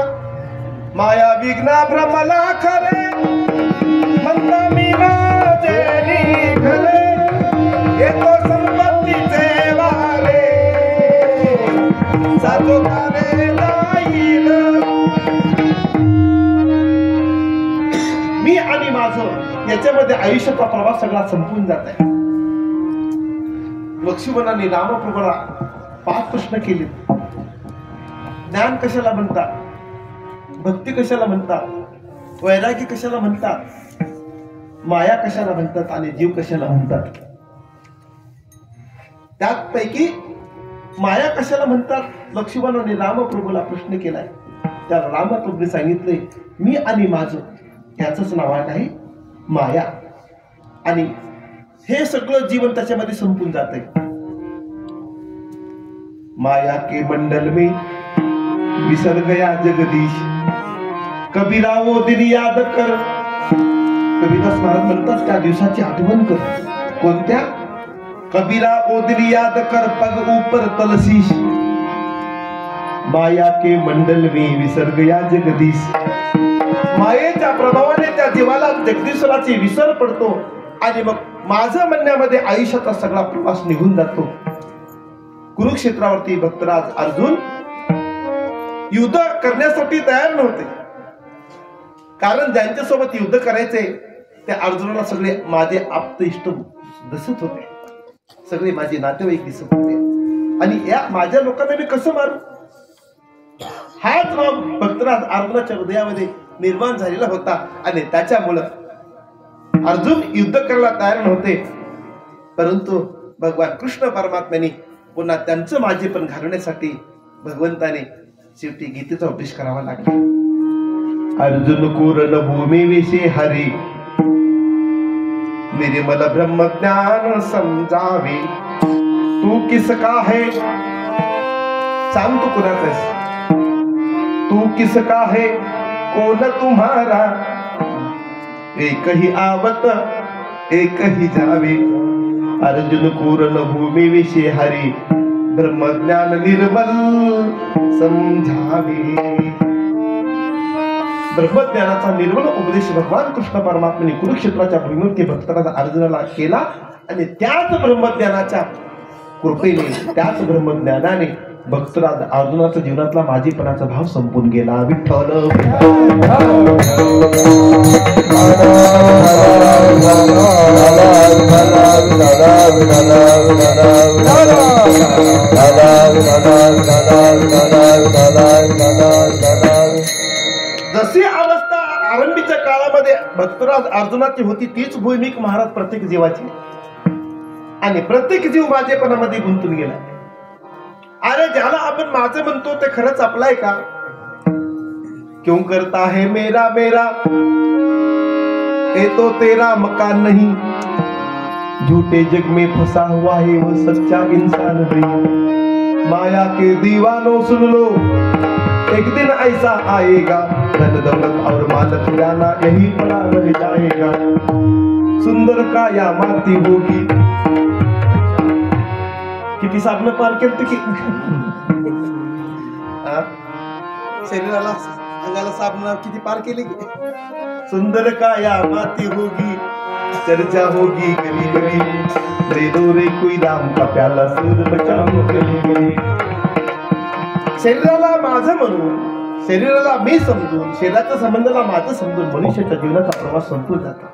माया विघ्ना भ्रमला खरे, म्हणता मी माझे निघले, येतो संपत्तीचे वारे, जातो कारे जाईल. मी आणि माझं याच्यामध्ये आयुष्याचा प्रवास सगळा संपून जात आहे. लक्ष्मणाने रामप्रभूला 5 प्रश्न केले. ज्ञान कशाला म्हणतात? भक्ती कशाला म्हणतात? वैराग्य कशाला म्हणतात? माया कशाला म्हणतात? आणि जीव कशाला म्हणतात? त्यापैकी माया कशाला म्हणतात? लक्ष्मणाने रामप्रभूला प्रश्न केलाय. त्या रामप्रभूने सांगितले, मी आणि माझं याचंच नाव आहे माया. आणि हे सगळं जीवन त्याच्यामध्ये संपून जाते. माया के मंडल में विसर गया जगदीश, कबीरा वो दिन याद कर. कबीरदास महाराज म्हणतात त्या दिवसाची आठवण कर. कोणत्या? कबीरा वो दिन याद कर, पग ऊपर तलसीश, माया के मंडल में विसर गया जगदीश. मायेच्या प्रभावाने त्या जीवाला जगदीश्वराची विसर पडतो आणि मग माझं म्हणण्यामध्ये आयुष्याचा सगळा प्रवास निघून जातो. कुरुक्षेत्रावरती भक्तराज अर्जुन युद्ध करण्यासाठी तयार नव्हते, कारण ज्यांच्यासोबत युद्ध करायचे त्या अर्जुनाला सगळे माझे आप्त इष्ट दिसत होते, सगळे माझे नातेवाईक दिसत होते. आणि या माझ्या लोकांना मी कसं मारू? हाच भाव भक्तराज अर्जुनाच्या हृदयामध्ये निर्माण झालेला होता आणि त्याच्यामुळं अर्जुन युद्ध करायला तयार नव्हते. परंतु भगवान कृष्ण परमात्म्याने पुन्हा त्यांचं माझे पण घालवण्यासाठी भगवंताने शेवटी गीतेचा उपदेश करावा लागला. अर्जुन कुरण भूमी विषे हरी, निर्मल ब्रह्म ज्ञान समजावे, तू किस का है? सांग तू कुणाचा आहेस? तू किस का है? कोण तुम्हारा? एक ही आवत एक ही जावे. अर्जुन कुरण भूमी विषे हरी, ब्रह्मज्ञान निर्मल समझावे. ब्रह्मज्ञानाचा निर्मल उपदेश भगवान कृष्ण परमात्म्याने कुरुक्षेत्राच्या भूमीवरती भक्तराज अर्जुनाला केला आणि त्याच ब्रह्मज्ञानाच्या कृपेने त्याच ब्रह्मज्ञानाने भक्तराज अर्जुनाच्या जीवनातला माझीपणाचा भाव संपून गेला. विठ्ठल जशी अवस्था आरंभीच्या काळामध्ये भक्तराज अर्जुनाची होती तीच भूमिक महाराज प्रत्येक जीवाची आणि प्रत्येक जीव माझेपणामध्ये गुंतून गेला. अरे ज्याला आपण माझं म्हणतो ते खरंच आपलं आहे का? क्यों करता है मेरा मेरा, ये तो तेरा मकान नहीं, झूठे जग में फंसा हुआ है वो सच्चा इंसान नहीं. माया के दीवानों सुन लो, एक दिन ऐसा आएगा, धन दौलत और माल खजाना यही पड़ा रह जाएगा. सुंदर काया माती होगी. किती साबण पार केलं की शरीराला अंगाला साबण किती पार केली की. सुंदर काया माती होगी, चर्चा होगी गली गली, दे दो रे कोई राम का प्याला, सूर बचाओ गली गली. शरीराला माझं म्हणून, शरीराला मी समजून, शरीराच्या संबंधाला माझं समजून मनुष्याच्या जीवनाचा प्रवास संपून जातो.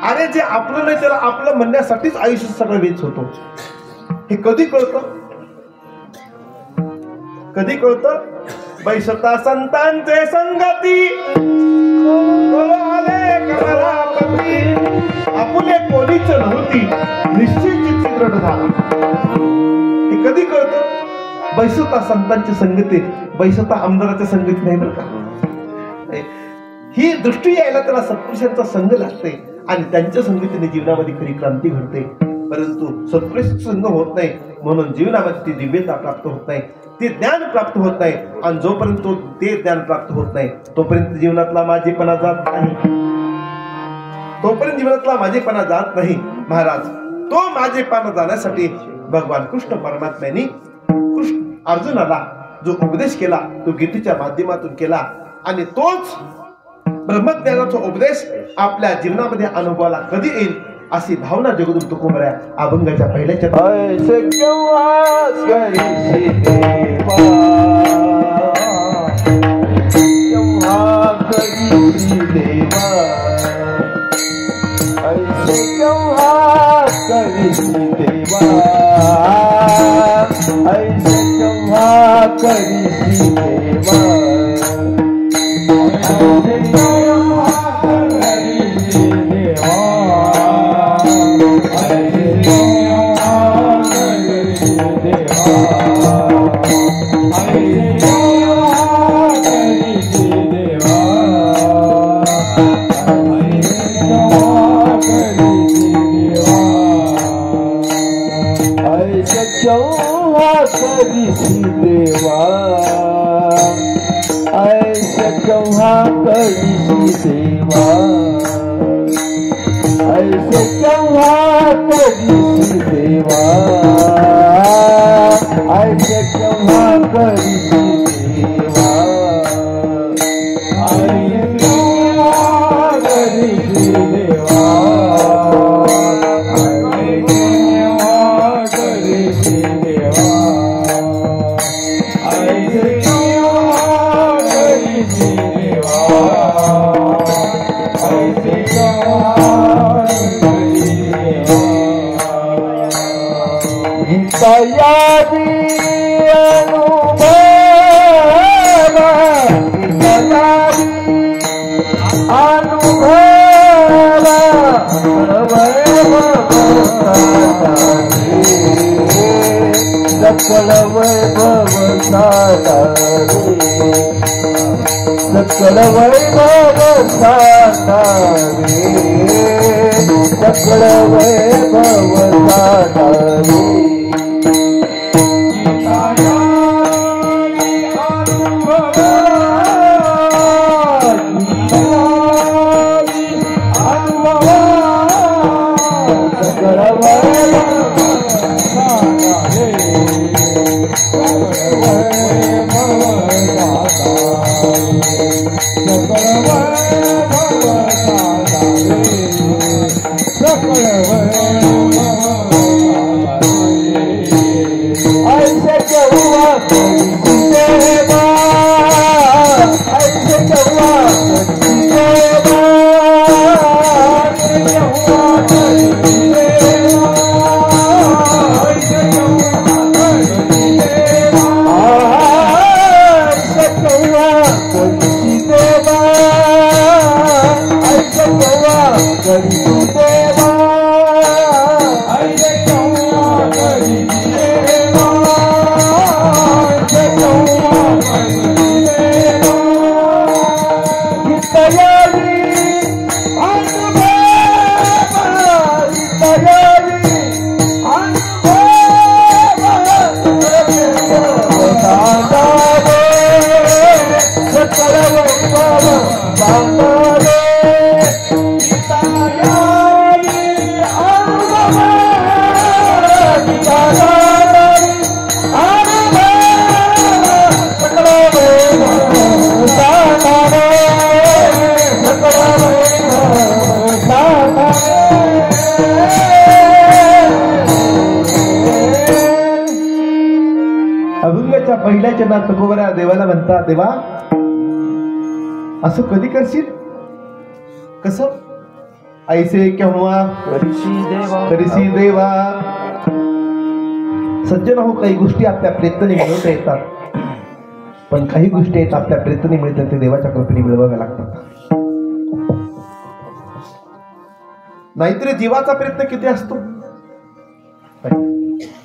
अरे जे आपलं नाही त्याला आपलं म्हणण्यासाठीच आयुष्य सगळं वेच होतो. हे कधी कळतं? कधी कळतं? बैसता संतांचे संगती, आपुले कोणीच नव्हती, निश्चित चित्रट झाला. हे कधी कळतं? बैसता संतांची संगती, बैसता आमदाराच्या संगती नाही बरं का. ही दृष्टी यायला त्याला सत्पुरुषांचा संघ लागते आणि त्यांच्या संगतीने जीवनामध्ये खरी क्रांती घडते. परंतु सत्पुरुष संघ होत नाही म्हणून जीवनामध्ये ती दिव्यता प्राप्त होत नाही, ते ज्ञान प्राप्त होत नाही. आणि जोपर्यंत ते ज्ञान प्राप्त होत नाही तोपर्यंत जीवनातला माझेपणा जात नाही. तोपर्यंत जीवनातला माझेपणा जात नाही. महाराज तो माझेपणा जाण्यासाठी भगवान कृष्ण परमात्म्याने कृष्ण अर्जुनाला जो उपदेश केला तो गीतेच्या माध्यमातून केला आणि तोच ब्रह्मज्ञानाचा उपदेश आपल्या जीवनामध्ये अनुभवाला कधी येईल अशी भावना जगदूत तुकोबऱ्या अभंगाच्या पहिल्याच्या ऐसे केव्हा करीसी देवा, केव्हा करीसी देवा, ऐसे केव्हा करीसी देवा, ऐसे केव्हा करीसी देवा, ऐसे केव्हा करीसी देवा. करीसी देवा, ऐसे केव्हा करीसी देवा, ऐसे केव्हा करीसी देवा, ऐसे केव्हा करीसी देवा, ऐसे केव्हा करीसी देवा, ऐसे केव्हा करीसी देवा. तयारी अनुभव, तयारी अनुभव, सकल वैभव साधारे, सकल वैभव साधारे, सकल वैभव साधारे. ऐसे केव्हा करीती देवा, ऐसे केव्हा करीती देवा, ऐसे केव्हा करीती देवा, ऐसे केव्हा करीती देवा, ऐसे केव्हा करीती देवा, ऐसे केव्हा करीती देवा, ऐसे केव्हा करीती देवा, ऐसे केव्हा करीती देवा. गीतयाली अनुभव, गीतयाली अनुभव, सातारे सकल वैभव सातारे, गीतयाली अनुभव, गीतयाली अनुभव, सकल वैभव सातारे, सकल वैभव सातारे. अभंगाच्या पहिल्या चरणात तुकोबरा देवाला म्हणतात, देवा असं कधी करशील? कसं? ऐसे केव्हा करशी देवा. सज्जन हो, काही गोष्टी आपल्या प्रयत्नाने मिळवता येतात, पण काही गोष्टी आहेत आपल्या प्रयत्नाने मिळतात ते देवाच्या कृपेने मिळवाव्या लागतात. नाहीतरी जीवाचा प्रयत्न किती असतो?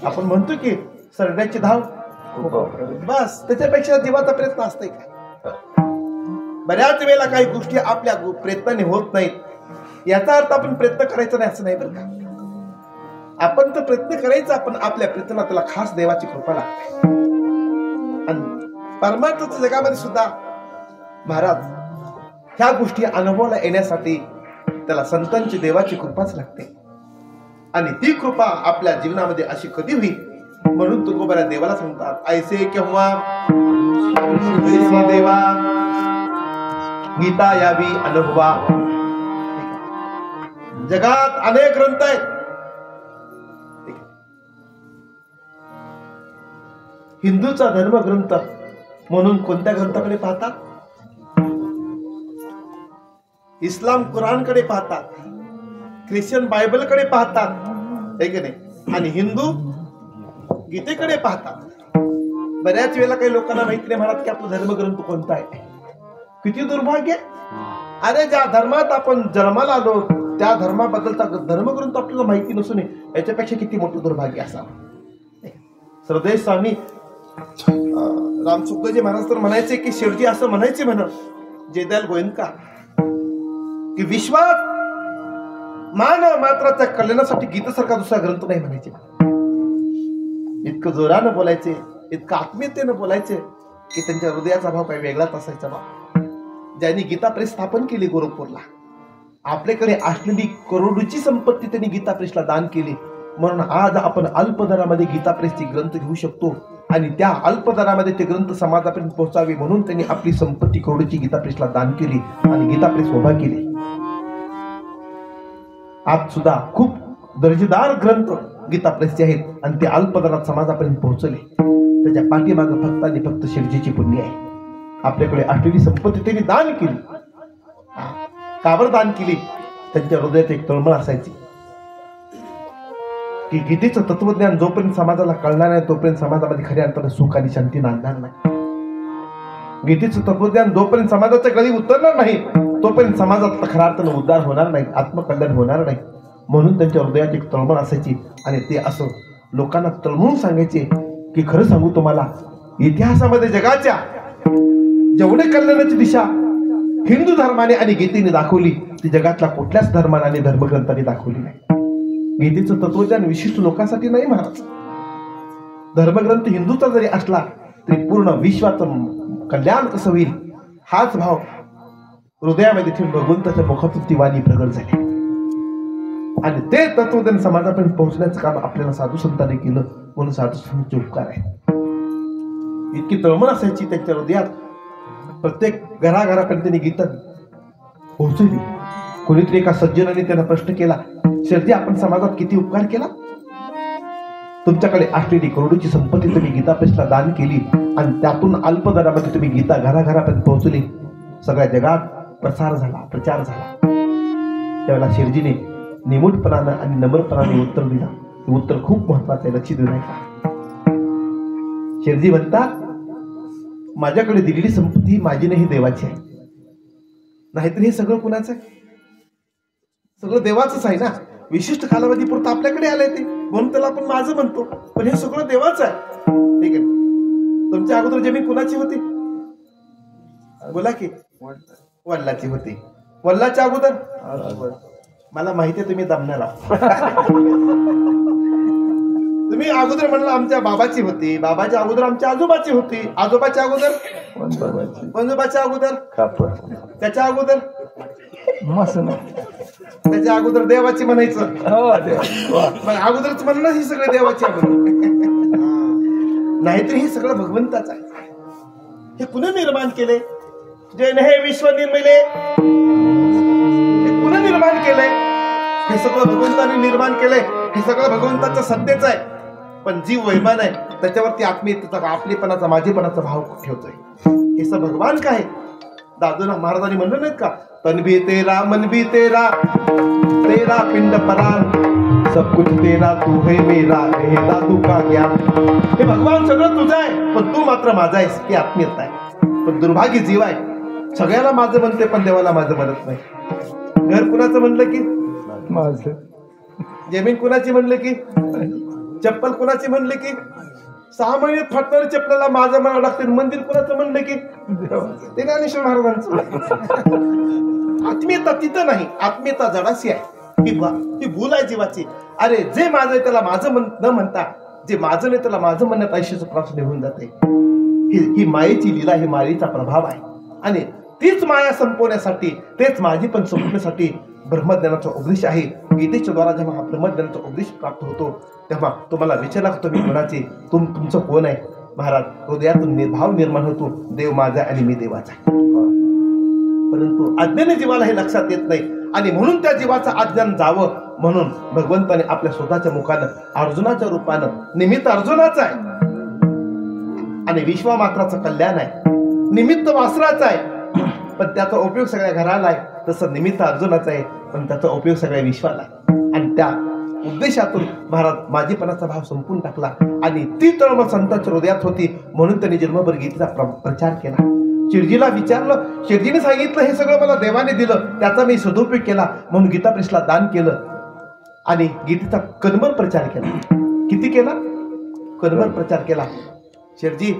आपण म्हणतो की सरण्याची धाव, बस त्याच्यापेक्षा जीवाचा प्रयत्न असतंय का? बऱ्याच वेळेला काही गोष्टी आपल्या प्रयत्नाने होत नाहीत, याचा अर्थ आपण प्रयत्न करायचा नाही असं नाही बरं का. आपण तर प्रयत्न करायचा, पण आपल्या प्रयत्नाला त्याला खास देवाची कृपा लागते. आणि परमार्थाच्या जगामध्ये सुद्धा महाराज ह्या गोष्टी अनुभवाला येण्यासाठी त्याला संतांची देवाची कृपाच लागते. आणि ती कृपा आपल्या जीवनामध्ये अशी कधी होईल म्हणून तुकोबरा देवाला सांगतात, ऐसे केव्हा देवा गीता यावी अनुभवा. जगात अनेक ग्रंथ आहेत, हिंदूचा धर्मग्रंथ म्हणून कोणत्या ग्रंथाकडे पाहतात? इस्लाम कुरानकडे पाहतात, ख्रिश्चन बायबलकडे पाहतात, है की नाही? आणि हिंदू गीतेकडे पाहतात. बऱ्याच वेळेला काही लोकांना माहिती नाही म्हणत की आपला धर्मग्रंथ कोणता आहे. किती दुर्भाग्य. अरे ज्या धर्मात आपण जन्माला आलो त्या धर्माबद्दलचा धर्मग्रंथ आपल्याला माहिती नसून याच्यापेक्षा किती मोठं दुर्भाग्य असावं. श्रद्धेय स्वामी राम सुखदेवजी महाराज तर म्हणायचे की शेवटी असं म्हणायचे म्हणा जयदयाल गोयंका की विश्वात मानव मात्राच्या कल्याणासाठी गीतेसारखा दुसरा ग्रंथ नाही म्हणायचे. इतकं जोरानं बोलायचे, इतकं आत्मीयतेनं बोलायचे की त्यांच्या हृदयाचा भाव काही वेगळाच असायचा. ज्यांनी गीता प्रेस स्थापन केली गोरखपूरला, आपल्याकडे असलेली करोडोची संपत्ती त्यांनी गीता प्रेसला दान केली. म्हणून आज आपण अल्प दरामध्ये गीता प्रेसचे ग्रंथ घेऊ शकतो आणि त्या अल्प दरामध्ये ते ग्रंथ समाजापर्यंत पोहोचावे म्हणून त्यांनी आपली संपत्ती करोडोची गीता प्रेसला दान केली आणि गीता प्रेस उभा केली. आज सुद्धा खूप दर्जेदार ग्रंथ गीता प्रेसचे आहेत आणि ते अल्प दरात समाजापर्यंत पोहोचले. त्याच्या पाठीमागे फक्त फक्त शिवजीची पुण्य आहे. आपल्याकडे असलेली संपत्ती त्यांनी दान केली. का बरं दान केली? त्यांच्या हृदयात एक तळमळ असायची की गीतेचं तत्वज्ञान जोपर्यंत समाजाला कळणार नाही तोपर्यंत समाजामध्ये खऱ्या अर्थाने सुख आणि शांती नांदणार नाही. गीतेचं तत्वज्ञान जोपर्यंत समाजाच्या गळी उतरणार नाही तोपर्यंत समाजात खऱ्या अर्थानं उद्धार होणार नाही, आत्मकल्याण होणार नाही. म्हणून त्यांच्या हृदयात एक तळमळ असायची आणि ते असं लोकांना तळमळून सांगायचे की खरं सांगू तुम्हाला, इतिहासामध्ये जगाच्या जेवढे कल्याणाची दिशा हिंदू धर्माने आणि गीतेने दाखवली ती जगातल्या कुठल्याच धर्माने आणि धर्मग्रंथाने दाखवली नाही. गीतेचं तत्वज्ञान विशिष्ट लोकांसाठी नाही महाराज. धर्मग्रंथ हिंदूचा जरी असला तरी पूर्ण विश्वाचं कल्याण कसं होईल हाच भाव हृदयामध्ये ठेवून भगवंताच्या मुखातून ती वाणी प्रगट झाली आणि ते तत्वज्ञान समाजापर्यंत पोहोचण्याचं काम आपल्याला साधू संतांनी केलं. म्हणून साधू संतांचे उपकार आहे. इतकी तळमळ असायची त्यांच्या हृदयात. प्रत्येक घराघरापर्यंत त्यांनी गीता पोहोचली कोणीतरी एका सज्जनाने त्यांना प्रश्न केला, शेठजी आपण समाजात किती उपकार केला? तुमच्याकडे असलेली करोडोची संपत्ती तुम्ही गीता प्रेसला दान केली आणि त्यातून अल्प दरामध्ये तुम्ही गीता घराघरापर्यंत पोहोचली, सगळ्या जगात प्रचार झाला. त्यावेळेला शेठजीने निमूटपणानं आणि नम्रपणाने उत्तर दिला. हे उत्तर खूप महत्वाचं आहे, लक्ष देऊ नका. शेठजी म्हणतात, माझ्याकडे दिलेली संपत्ती माझी नाही, देवाची आहे. नाहीतर हे सगळं कुणाचं आहे? सगळं देवाचंच आहे ना. विशिष्ट कालावधी पुरतं आपल्याकडे आलंय ते, म्हणून त्याला आपण माझं म्हणतो, पण हे सगळं देवाचं आहे. ठीक आहे. तुमच्या अगोदर जमीन कुणाची होती? बोला की. वडिलाची होती. वडिलाच्या अगोदर मला माहिती आहे तुम्ही दमणार आहात. तुम्ही अगोदर म्हणलं आमच्या बाबाची होती, बाबाच्या अगोदर आमच्या आजोबाची होती, आजोबाच्या अगोदर पंजोबाच्या अगोदर, त्याच्या अगोदर त्याच्या अगोदर देवाची म्हणायचं. मग अगोदरच म्हणणं ही सगळं देवाची अगोदर. नाहीतर हे सगळं भगवंताचं आहे. हे कुणी निर्माण केले? जैन हे विश्व निर्मिले, हे कुणी निर्माण केलंय? हे सगळं भगवंताने निर्माण केलंय. हे सगळं भगवंताचं सत्तेच आहे. पण जीव वैमान आहे, त्याच्यावरती आत्मीयतेचा, आपलेपणाचा, माझेपणाचा भाव ठेवतोय. हे सब भगवान काय? दादूना महाराजांनी म्हणलं नाहीत का, तन भी तेरा मन भी तेरा, तेरा पिंड परान, सब कुछ तेरा तू है मेरा, हे दादू का ज्ञान. हे भगवान सगळं तुझं आहे, पण तू मात्र माझा आहेस, ही आत्मीयता आहे. पण दुर्भाग्य जीव आहे, सगळ्याला माझं म्हणते पण देवाला माझं म्हणत नाही. घर कुणाचं म्हणलं की माझं, जमीन कुणाची म्हणलं की, चप्पल कुणाची म्हणले की, 6 महिन्यात फाटणाऱ्या चप्पलाला माझं म्हणावं लागते. मंदिर कुणाचं म्हणलं की ते ज्ञानेश्वर महाराजांचं. आत्मीयता तिथं नाही, आत्मीयता जडाशी आहे. ही भूल आहे जीवाची. अरे जे माझं आहे त्याला माझं न म्हणता, जे माझं नाही त्याला माझं म्हणण्यात आयुष्याचं प्रश्न निघून जाते. ही मायेची लीला, ही मायेचा प्रभाव आहे. आणि तीच माया संपवण्यासाठी, तेच माझी पण संपवण्यासाठी ब्रह्मज्ञानाचा उपदेश आहे. गीतेच्या द्वारा जेव्हा हा ब्रह्मज्ञानाचा उपदेश प्राप्त होतो, तेव्हा तुम्हाला विचार लागतो मी कोणाचे, तुमचं कोण आहे? महाराज, हृदयातून भाव निर्माण होतो, देव माझा आणि मी देवाचा. परंतु अज्ञानी जीवाला हे लक्षात येत नाही, आणि म्हणून त्या जीवाचं अज्ञान जावं म्हणून भगवंताने आपल्या स्वतःच्या मुखानं अर्जुनाच्या रूपानं, निमित्त अर्जुनाचं आहे आणि विश्वामात्राचं कल्याण आहे. निमित्त वासराचं आहे, पण त्याचा उपयोग सगळ्या घराला आहे. तसं निमित्त अर्जुनाचं आहे, पण त्याचा उपयोग सगळ्या विश्वाला आहे. आणि त्या उद्देशातून महाराज माझेपणाचा भाव संपून टाकला, आणि ती तळमळ संतांच्या हृदयात होती, म्हणून त्यांनी जन्मभर गीतेचा प्रचार केला. शिरजीला विचारलं, शिरजीने सांगितलं हे सगळं मला देवाने दिलं, त्याचा मी सदुपयोग केला, म्हणून गीता प्रेसला दान केलं आणि गीतेचा कणभर प्रचार केला. किती केला? कणभर प्रचार केला. शिरजी,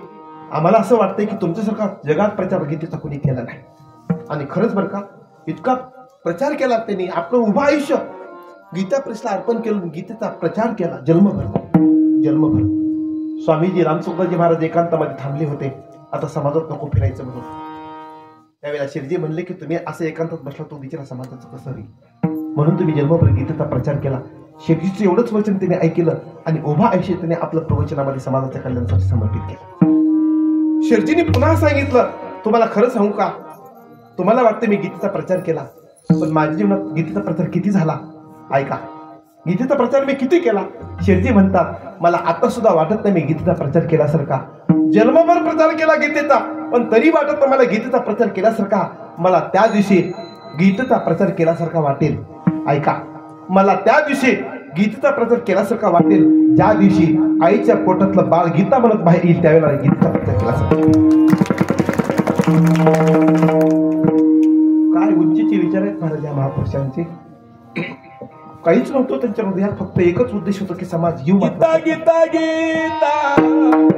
आम्हाला असं वाटतंय की तुमच्यासारखा जगात प्रचार गीतेचा कोणी केला नाही. आणि खरंच बरं का, इतका प्रचार केला त्यांनी, आपलं उभं आयुष्य गीता प्रेसला अर्पण केलं, गीतेचा प्रचार केला जन्मभर. स्वामीजी रामचंद्रजी महाराज एकांतामध्ये थांबले होते, आता समाजात नको फिरायचं म्हणून. त्यावेळेला शिरजी म्हणले की तुम्ही असं एकांतात बसला तो विचारा समाजाचं कसं होईल, म्हणून तुम्ही जन्मभर गीतेचा प्रचार केला. शिरजीचं एवढंच वचन त्याने ऐकलं आणि उभा आयुष्य त्याने आपलं प्रवचनामध्ये समाजाच्या कल्याणासाठी समर्पित केलं. शिरजीने पुन्हा सांगितलं, तुम्हाला खरं सांगू का, तुम्हाला वाटतं मी गीतेचा प्रचार केला, पण माझ्या जीवनात गीतेचा प्रचार किती झाला ऐका. गीतेचा प्रचार मी किती केला? शिरजी म्हणतात, मला आता सुद्धा वाटत नाही मी गीतेचा प्रचार केल्यासारखा. जन्मभर प्रचार केला गीतेचा, पण तरी वाटत नाही मला गीतेचा प्रचार केल्यासारखा. मला त्या दिवशी गीतेचा प्रचार केल्यासारखा वाटेल. ऐका, मला त्या दिवशी गीतेचा प्रचार केल्यासारखा वाटेल ज्या दिवशी आईच्या पोटातलं बाळ गीता म्हणत बाहेर येईल, त्यावेळेला गीतेचा प्रचार केल्यासारखा. काय उच्चचे विचार आहेत महाराज या महापुरुषांचे. काहीच नव्हतं त्यांच्या हृदयात, फक्त एकच उद्देश होता की समाज जीव. गीता गीता गीता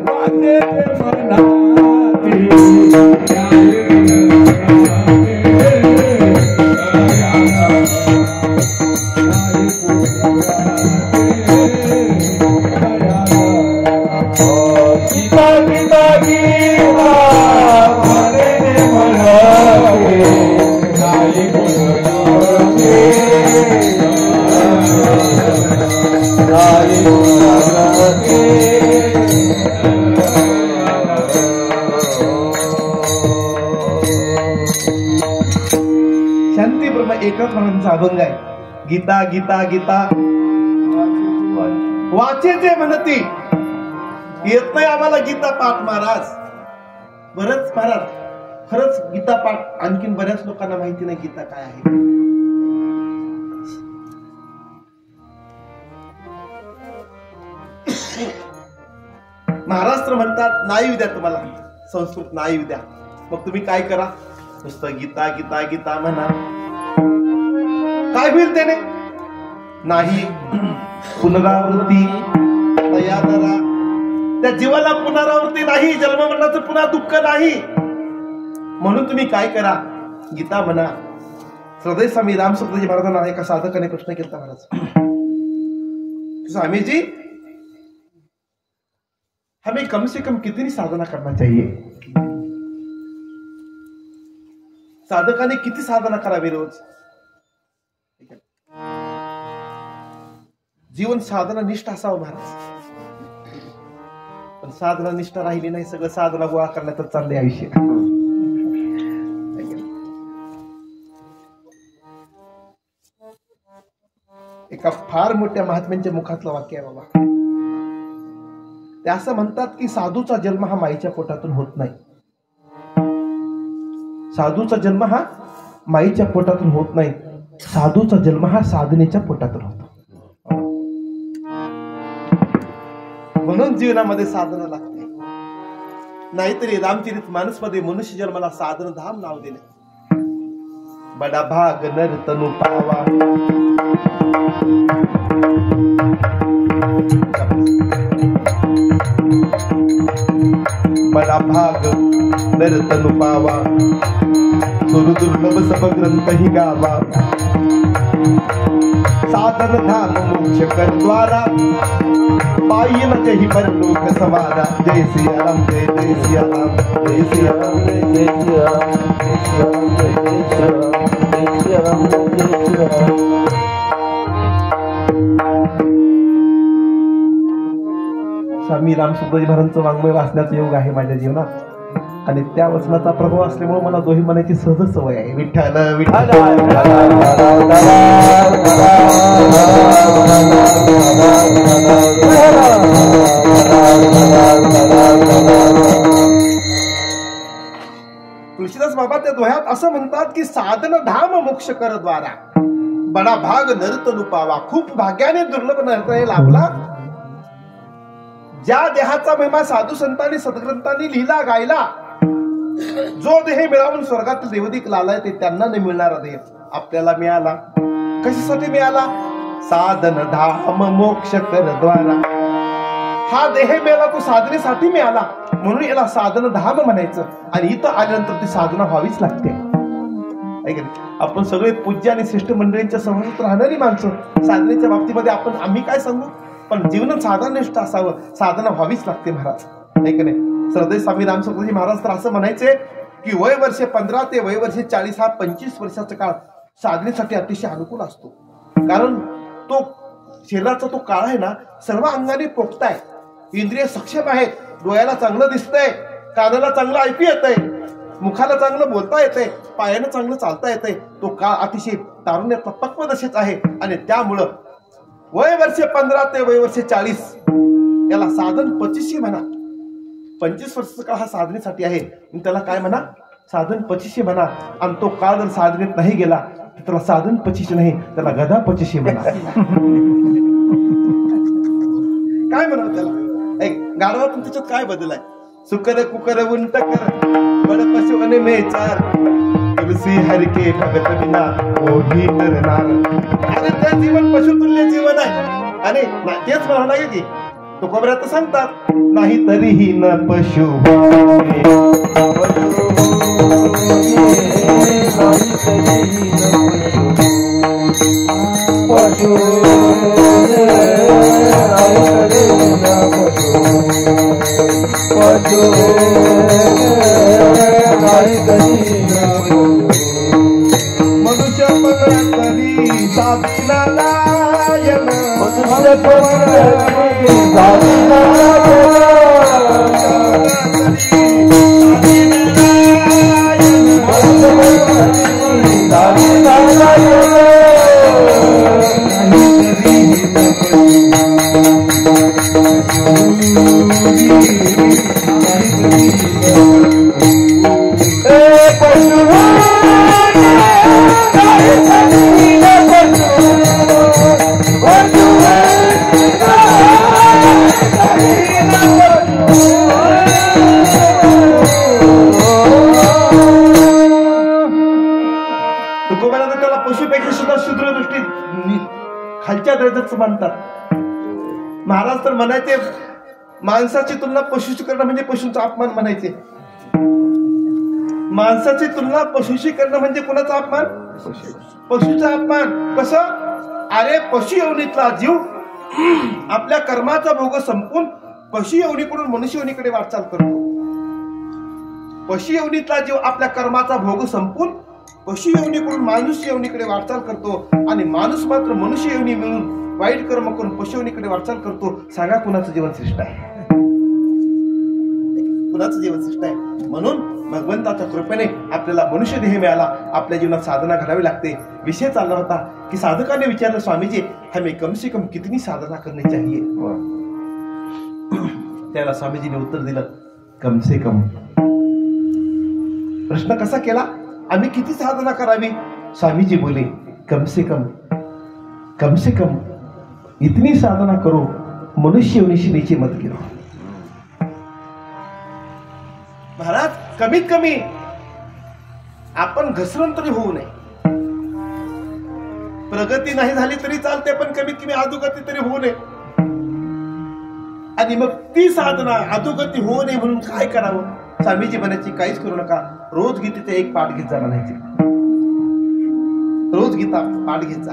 वाटे एकच महाराजांचा अभंग आहे, गीता गीता गीता वाचेचे म्हणती, येत नाही आम्हाला गीता पाठ महाराज. बरंच महाराज खरंच गीता पाठ आणखीन बऱ्याच लोकांना माहिती नाही गीता काय आहे. महाराष्ट्र म्हणतात नाही विद्या, तुम्हाला संस्कृत नाही विद्या, मग तुम्ही काय करा, नुसतं गीता गीता गीता म्हणा. काय होईल त्याने? नाही पुनरावृत्ती तयादरा, त्या जीवाला पुनरावृत्ती नाही, जन्म मरणाचं पुन्हा दुःख नाही. म्हणून तुम्ही काय करा, गीता म्हणा. हृदय स्वामी रामसुखजी महाराजांना एका साधकाने प्रश्न केला, महाराज स्वामी जी हमें कम से कम कितनी साधना करना चाहिए? साधकाने किती साधना करावी रोज? जीवन साधना निष्ठा असावं महाराज. पण साधना निष्ठा राहिली नाही, सगळं साधना गोळा करण्यातच चाललंय आयुष्य. एका फार मोठ्या महात्म्यांच्या मुखातलं वाक्य आहे बाबा. ते असं म्हणतात की साधूचा जन्म हा माईच्या पोटातून होत नाही. साधूचा जन्म हा माईच्या पोटातून होत नाही, साधूचा जन्म हा साधनेच्या पोटातून होतो. म्हणून जीवनामध्ये साधना लागते. नाहीतरी रामचरित मानस मध्ये मनुष्य जन्माला साधन धाम नाव दिले. बडा भाग नर तनु पावा, बडा भाग नर तनु पावा, सुर दुर्लभ सब ग्रंथ ही गावा. साधन धाम मोक्ष कर द्वारा, पायी न कही परलोक सवारा. जय सिया राम, जय जय सिया राम, जय सिया राम, जय सिया राम, जय सिया राम, जय सिया राम, जय सिया राम, जय सिया राम. स्वामी रामसुखजी महाराजांचं वाङ्मय वाचण्याचा योग आहे माझ्या जीवनात, आणि त्या वचनाचा प्रभाव असल्यामुळे मला दोही म्हणायची सहज सवय आहे. विठ्ठल विठ्ठल. तुळशीदास बाबा त्या दोह्यात असं म्हणतात की साधन धाम मोक्ष कर द्वारा, बडा भाग नरतनु पावा. खूप भाग्याने दुर्लभ नरता लाभला, ज्या देहाचा महिमा साधू संतांनी सद्ग्रंथांनी लिहिला गायला. जो देह मिळवून स्वर्गातील देवदीक लालाय ते त्यांना नाही मिळणारा देह आपल्याला मिळाला. कशासाठी मिळाला? साधन धाम मोक्ष कर द्वारा. हा देह मिळाला तो साधनेसाठी मिळाला, म्हणून याला साधन धाम म्हणायचं. आणि इथं आल्यानंतर ती साधना व्हावीच लागते. आपण सगळे पूज्य आणि श्रेष्ठ मंडळींच्या सहवासात राहणारी माणसं. साधनेच्या बाबतीमध्ये आम्ही काय सांगू, पण जीवन साधननिष्ठ असावं, साधना व्हावीच लागते महाराज, नाही का नाही. हृदय स्वामी रामसुखजी महाराज तर असं म्हणायचे की वय वर्षे 15 ते वय वर्षे 40 हा 25 वर्षाचा काळ साधनेसाठी अतिशय अनुकूल असतो. कारण तो शरीराचा तो काळ आहे ना, सर्व अंगाने पोखताय, इंद्रिय सक्षम आहेत, डोळ्याला चांगलं दिसतंय, कानाला चांगलं ऐकू येतंय, मुखाला चांगलं बोलता येतंय, पायानं चांगलं चालता येतंय. तो काळ अतिशय तारुण्यातला पक्व दशेच आहे. आणि त्यामुळं वय वर्षे 15 ते वय वर्षे 40 याला साधन 25 म्हणा. 25 वर्षाचा काळ हा साधनेसाठी आहे, त्याला काय म्हणा, साधन 25 म्हणा. आणि तो काळ जर साधनेत नाही गेला तर त्याला साधन 25 नाही, त्याला गधा 25 म्हणा. काय म्हणा त्याला? गाढवातून त्याच्यात काय बदल आहे? सुकर कुकर उंट कर बड पशु आणि मेचार, तुलसी हरके भगत विना ओढी नरनार. अरे ते जीवन पशुतुल्य जीवन आहे. आणि तेच म्हणावं लागेल की तो कोबऱ्यात सांगतात, नाही तरीही न पशु मनुष्य तरी साधनालायन, मनुष्य पशुपेक्षा सुद्धा शूद्र दृष्टी खालच्या दर्जाचं मानतात. महाराज तर म्हणायचे माणसाची तुलना पशुशी करणं म्हणजे पशूंचा अपमान म्हणायचे. माणसाची तुलना पशुशी करणं म्हणजे कोणाचा अपमान? पशुचा अपमान. कसं? अरे पशु योनीतला जीव आपल्या कर्माचा भोग संपून पशु योनीकडून मनुष्य योनीकडे वाटचाल करतो. पशु योनीतला जीव आपल्या कर्माचा भोग संपून पशु योनीकडून माणूस योनीकडे वाटचाल करतो आणि माणूस मात्र मनुष्य योनी मिळून वाईट कर्म करून पशु योनीकडे वाटचाल करतो. सांगा कुणाचं जीवन श्रेष्ठ आहे? कुणाचं जीवन श्रेष्ठ आहे? म्हणून भगवंताच्या कृपेने आपल्याला मनुष्य देह मिळाला. आपल्या जीवनात साधना घडावी लागते. विषय चालला होता की साधकाने विचारलं, स्वामीजी हमें कम से कम कितनी साधना करनी चाहिए? त्याला स्वामीजीने उत्तर दिलं, कम से कम. प्रश्न कसा केला? आम्ही किती साधना करावी? स्वामीजी बोले, कम से कम इतनी साधना करो मनुष्य योनीशी नीचे मत गिरो. महाराज कमीत कमी आपण घसरण तरी होऊ नये. प्रगती नाही झाली तरी चालते, पण कमीत कमी अधोगती तरी होऊ नये. आणि मग ती साधना अधोगती होऊ नये म्हणून काय करावं? स्वामीजी म्हणायची, काहीच करू नका, रोज गीतेचा एक पाठ घेत जा म्हणायचे. रोज गीता पाठ घेत जा.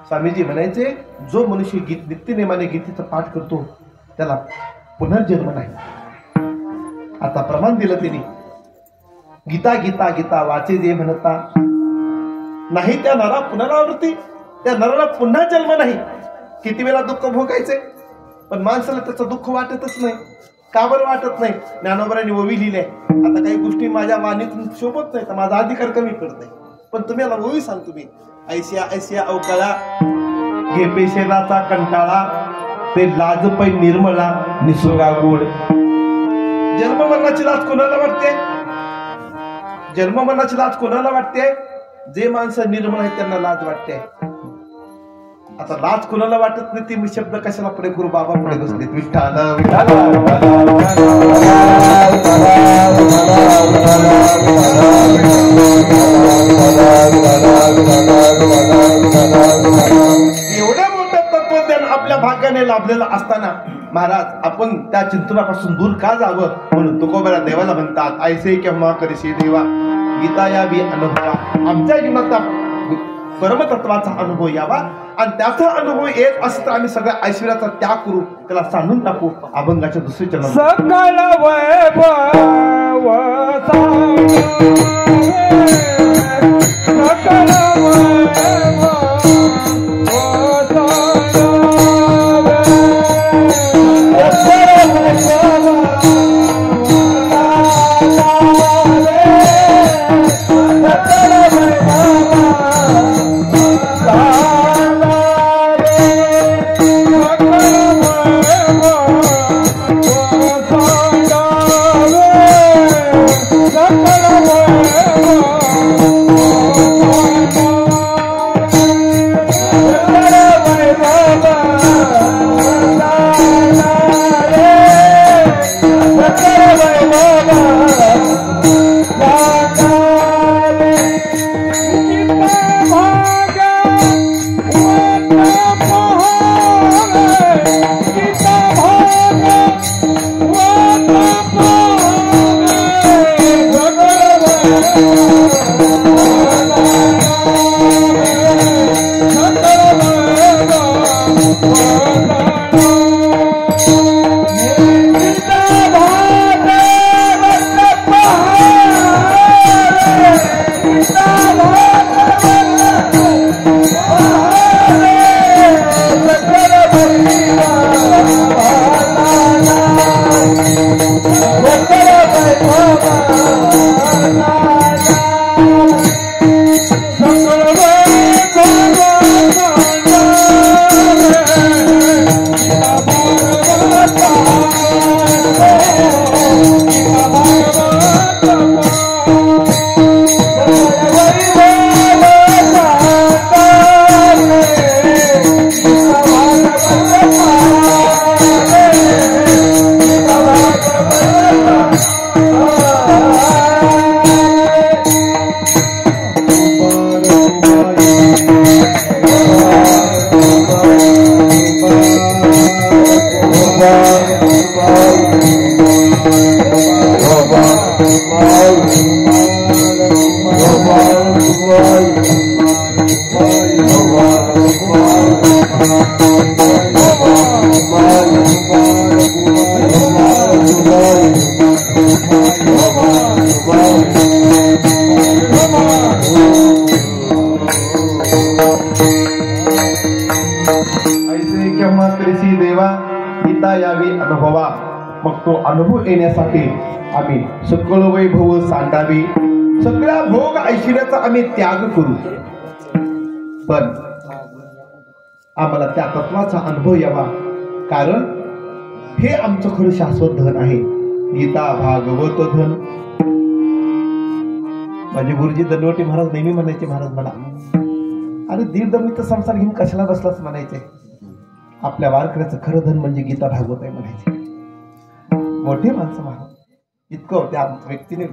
स्वामीजी म्हणायचे, जो मनुष्य नित्यनेमाने गीतेचा पाठ करतो त्याला पुनर्जन्म नाही. आता प्रमाण दिलं त्यांनी, गीता गीता गीता वाचे जे म्हणता, नाही त्या नरा पुनरावृत्ती, त्या नराला पुन्हा जन्म नाही. किती वेळा दुःख भोगायचे, पण माणसाला त्याचं दुःख वाटतच नाही. का बरं वाटत नाही? ज्ञानोबरांनी ओवी लिहिलंय. आता काही गोष्टी माझ्या वाणीतून शोभत नाही तर माझा अधिकार कमी करत, पण तुम्ही याला ओवी सांगतो मी. ऐसिया ऐसिया अवकाळा घे पेशेलाचा कंटाळा, ते लाज पै निर्मळा निसर्गा गोड. जन्म मरणाची लाज कोणाला वाटते? जन्म मरणाची लाज कोणाला वाटते? जे माणसं निर्मळ आहेत त्यांना लाज वाटते. आता लाज कोणाला वाटत नाही ती शब्द कशाला पुढे गुरु बाबा पुढे बसले. विठ्ठल एवढं मोठं तत्वज्ञान आपल्या भाग्याने लाभलेलं असताना महाराज आपण त्या चिंतनापासून दूर का जावं? म्हणून तुकोबरा देवाला म्हणतात, ऐसे केव्हा करीशी देवा गीता यावी अनुभवा. आमच्या जीवनाचा परमतत्वाचा अनुभव यावा आणि त्याचा अनुभव येत असता आम्ही सगळ्या ऐश्वर्याचा त्याग करू, त्याला सांडून टाकू. अभंगाच्या दुसरे चरण. सकल वैभव सकल सकल मग तो अनुभव येण्यासाठी आम्ही सकळ वैभव सांडावी, सगळ्या भोग ऐश्वर्याचा आम्ही त्याग करू, पण आम्हाला त्या तत्वाचा अनुभव यावा, कारण हे आमचं खरं शाश्वत धन आहे. गीता भागवत धन. माझे गुरुजी दंडवटी महाराज नेहमी म्हणायचे, महाराज मला अरे दीड दमनीचा संसार घेऊन कशाला बसलाच म्हणायचे. आपल्या वारकऱ्याचं खरं धन म्हणजे गीता भागवत आहे म्हणायचे. मोठे माणसं महाराज, इतकं त्या व्यक्तीने,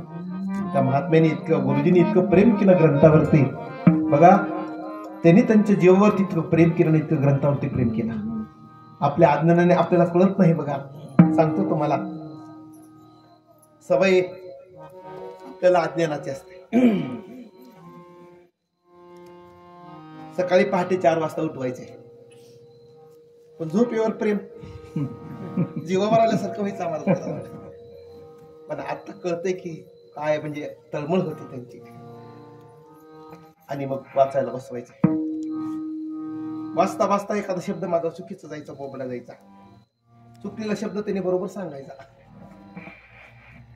त्या महात्म्याने इतकं, गुरुजींनी इतकं प्रेम केलं ग्रंथावरती. बघा, त्यांनी त्यांच्या जीवावरती इतकं प्रेम केलं, इतकं ग्रंथावरती प्रेम केलं. आपल्या अज्ञानाने आपल्याला कळत नाही. बघा, सांगतो तुम्हाला, सवय आपल्याला अज्ञानाची असते. सकाळी पहाटे 4 वाजता उठवायचे, पण झोपेवर प्रेम जीवावर आल्यासारखं व्हायचं आम्हाला. पण आता कळतंय की काय म्हणजे तळमळ होती त्यांची. आणि मग वाचायला बसवायचे. वाचता वाचता एखादा शब्द माझा चुकीचा जायचा, बोबडा जायचा, चुकलेला शब्द त्याने बरोबर सांगायचा.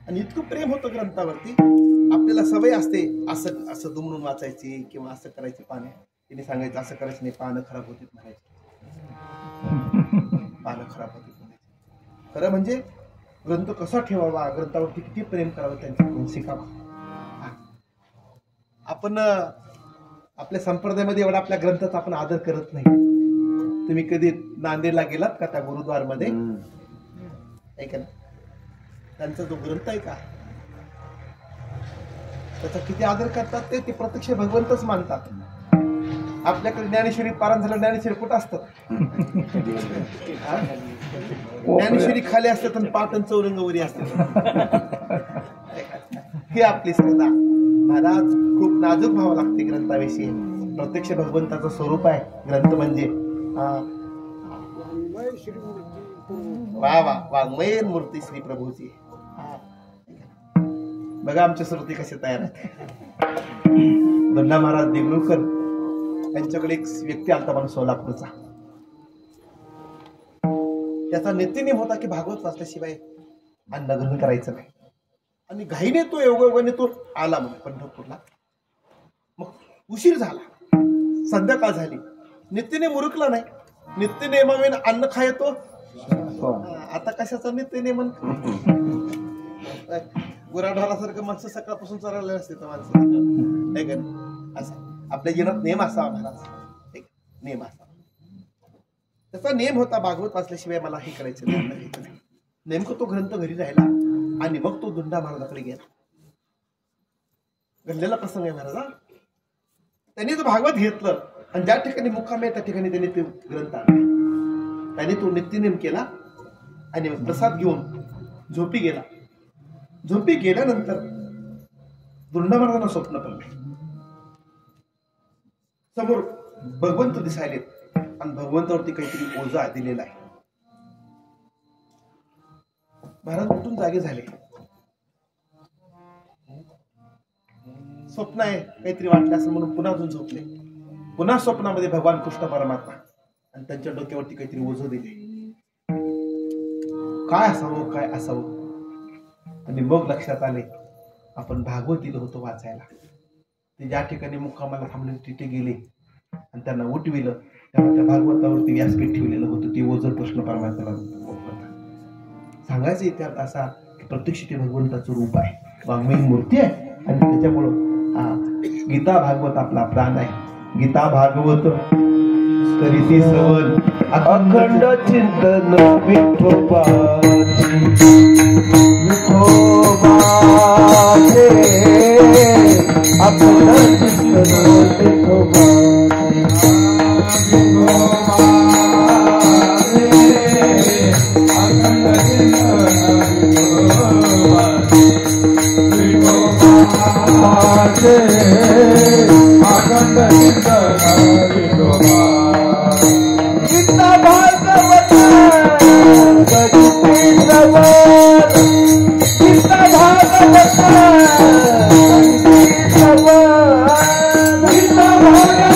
आणि इतकं प्रेम होतं ग्रंथावरती. आपल्याला सवय असते असं असं दुमडून वाचायची किंवा असं करायचे. पाने तिने सांगायचं असं करायचं नाही, पानं खराब होतीत म्हणायचे, पानं खराब होतीत म्हणायचे. खरं म्हणजे ग्रंथ कसा ठेवावा, ग्रंथावरती किती प्रेम करावं त्यांच्याकडून शिकावं. आपण आपल्या संप्रदायामध्ये एवढा आपल्या ग्रंथाचा आपण आदर करत नाही. तुम्ही कधी नांदेडला गेलात का त्या गुरुद्वार मध्ये? ऐका ना, त्यांचा जो ग्रंथ आहे का त्याचा किती आदर करतात. ते प्रत्यक्ष भगवंतच मानतात. आपल्याकडे ज्ञानेश्वरी पारायण झालं, ज्ञानेश्वरी कुठं असतात? ज्ञानेश्वरी खाली असतात आणि पाटण चौरंगवरी असतात. ही आपली श्रद्धा. महाराज, खूप नाजूक भाव लागते ग्रंथाविषयी. प्रत्यक्ष भगवंताचं स्वरूप आहे ग्रंथ म्हणजे. वा वा, वाङ्मय मूर्ती श्री प्रभूची. बघा आमच्या श्रुती कसे तयार आहेत. दंडा महाराज देगलूरकर यांच्याकडे एक व्यक्ती आलता म्हणून सोलापूरचा. त्याचा नित्यनेम होता की भागवत वाचल्याशिवाय अन्न ग्रहण करायचं नाही. आणि घाईने तो योगायोगाने तो आला म्हणून पंढरपूरला. मग उशीर झाला, संध्याकाळ झाली, नित्यनेम उरकला नाही. नित्यनेमावेन अन्न खायतो. आता कशाचा नित्यनेमन? गुराढोरासारखं माणसं सकाळपासून चरायला असते तर माणसं. असं आपल्या जीवनात नेम असावा महाराज, नेम असावा. त्याचा नेम होता भागवत वाचल्याशिवाय मला हे करायचं नाही. नेमकं तो ग्रंथ घरी राहिला आणि मग तो दुंडा महाराजाकडे गेला. घडलेला प्रसंग आहे महाराजा. त्यांनी तो भागवत घेतलं आणि ज्या ठिकाणी मुक्काम आहे त्या ठिकाणी त्यांनी ते ग्रंथ आणले. त्याने तो नित्यनेम केला आणि प्रसाद घेऊन झोपी गेला. झोपी गेल्यानंतर दुंडा महाराजांना स्वप्न पडले. समोर भगवंत दिसायलेत आणि भगवंतावरती काहीतरी ओझा दिलेला आहे. महाराज उठून जागे झाले. स्वप्न आहे काहीतरी वाटलं असं म्हणून पुन्हा अजून झोपले. पुन्हा स्वप्नामध्ये भगवान कृष्ण परमात्मा आणि त्यांच्या डोक्यावरती काहीतरी ओझं दिले. काय असावं, काय असावं. आणि मग लक्षात आले आपण भागवत दिलं होतं वाचायला. ते ज्या ठिकाणी मुक्कामाला थांबले तिथे गेले आणि त्यांना उठविलं. तेव्हा त्या भागवतावरती व्यासपीठ ठेवलेलं होतं. ते ओझं कृष्ण परमात्म्याला सांगायचं इतिहास असा की प्रत्यक्ष ते भगवंताचं रूप आहे, वाङ्मयी मूर्ती आहे. आणि त्याच्यामुळं गीता भागवत आपला प्राण आहे. गीता भागवत करीती श्रवण अखंड चिंतन विठोबाचे, विठोबाचे अखंड चिंतन विठोबाचे, अखंड गीता भागवत करीती श्रवण, गीता भागवत करीती श्रवण, गीता भागवत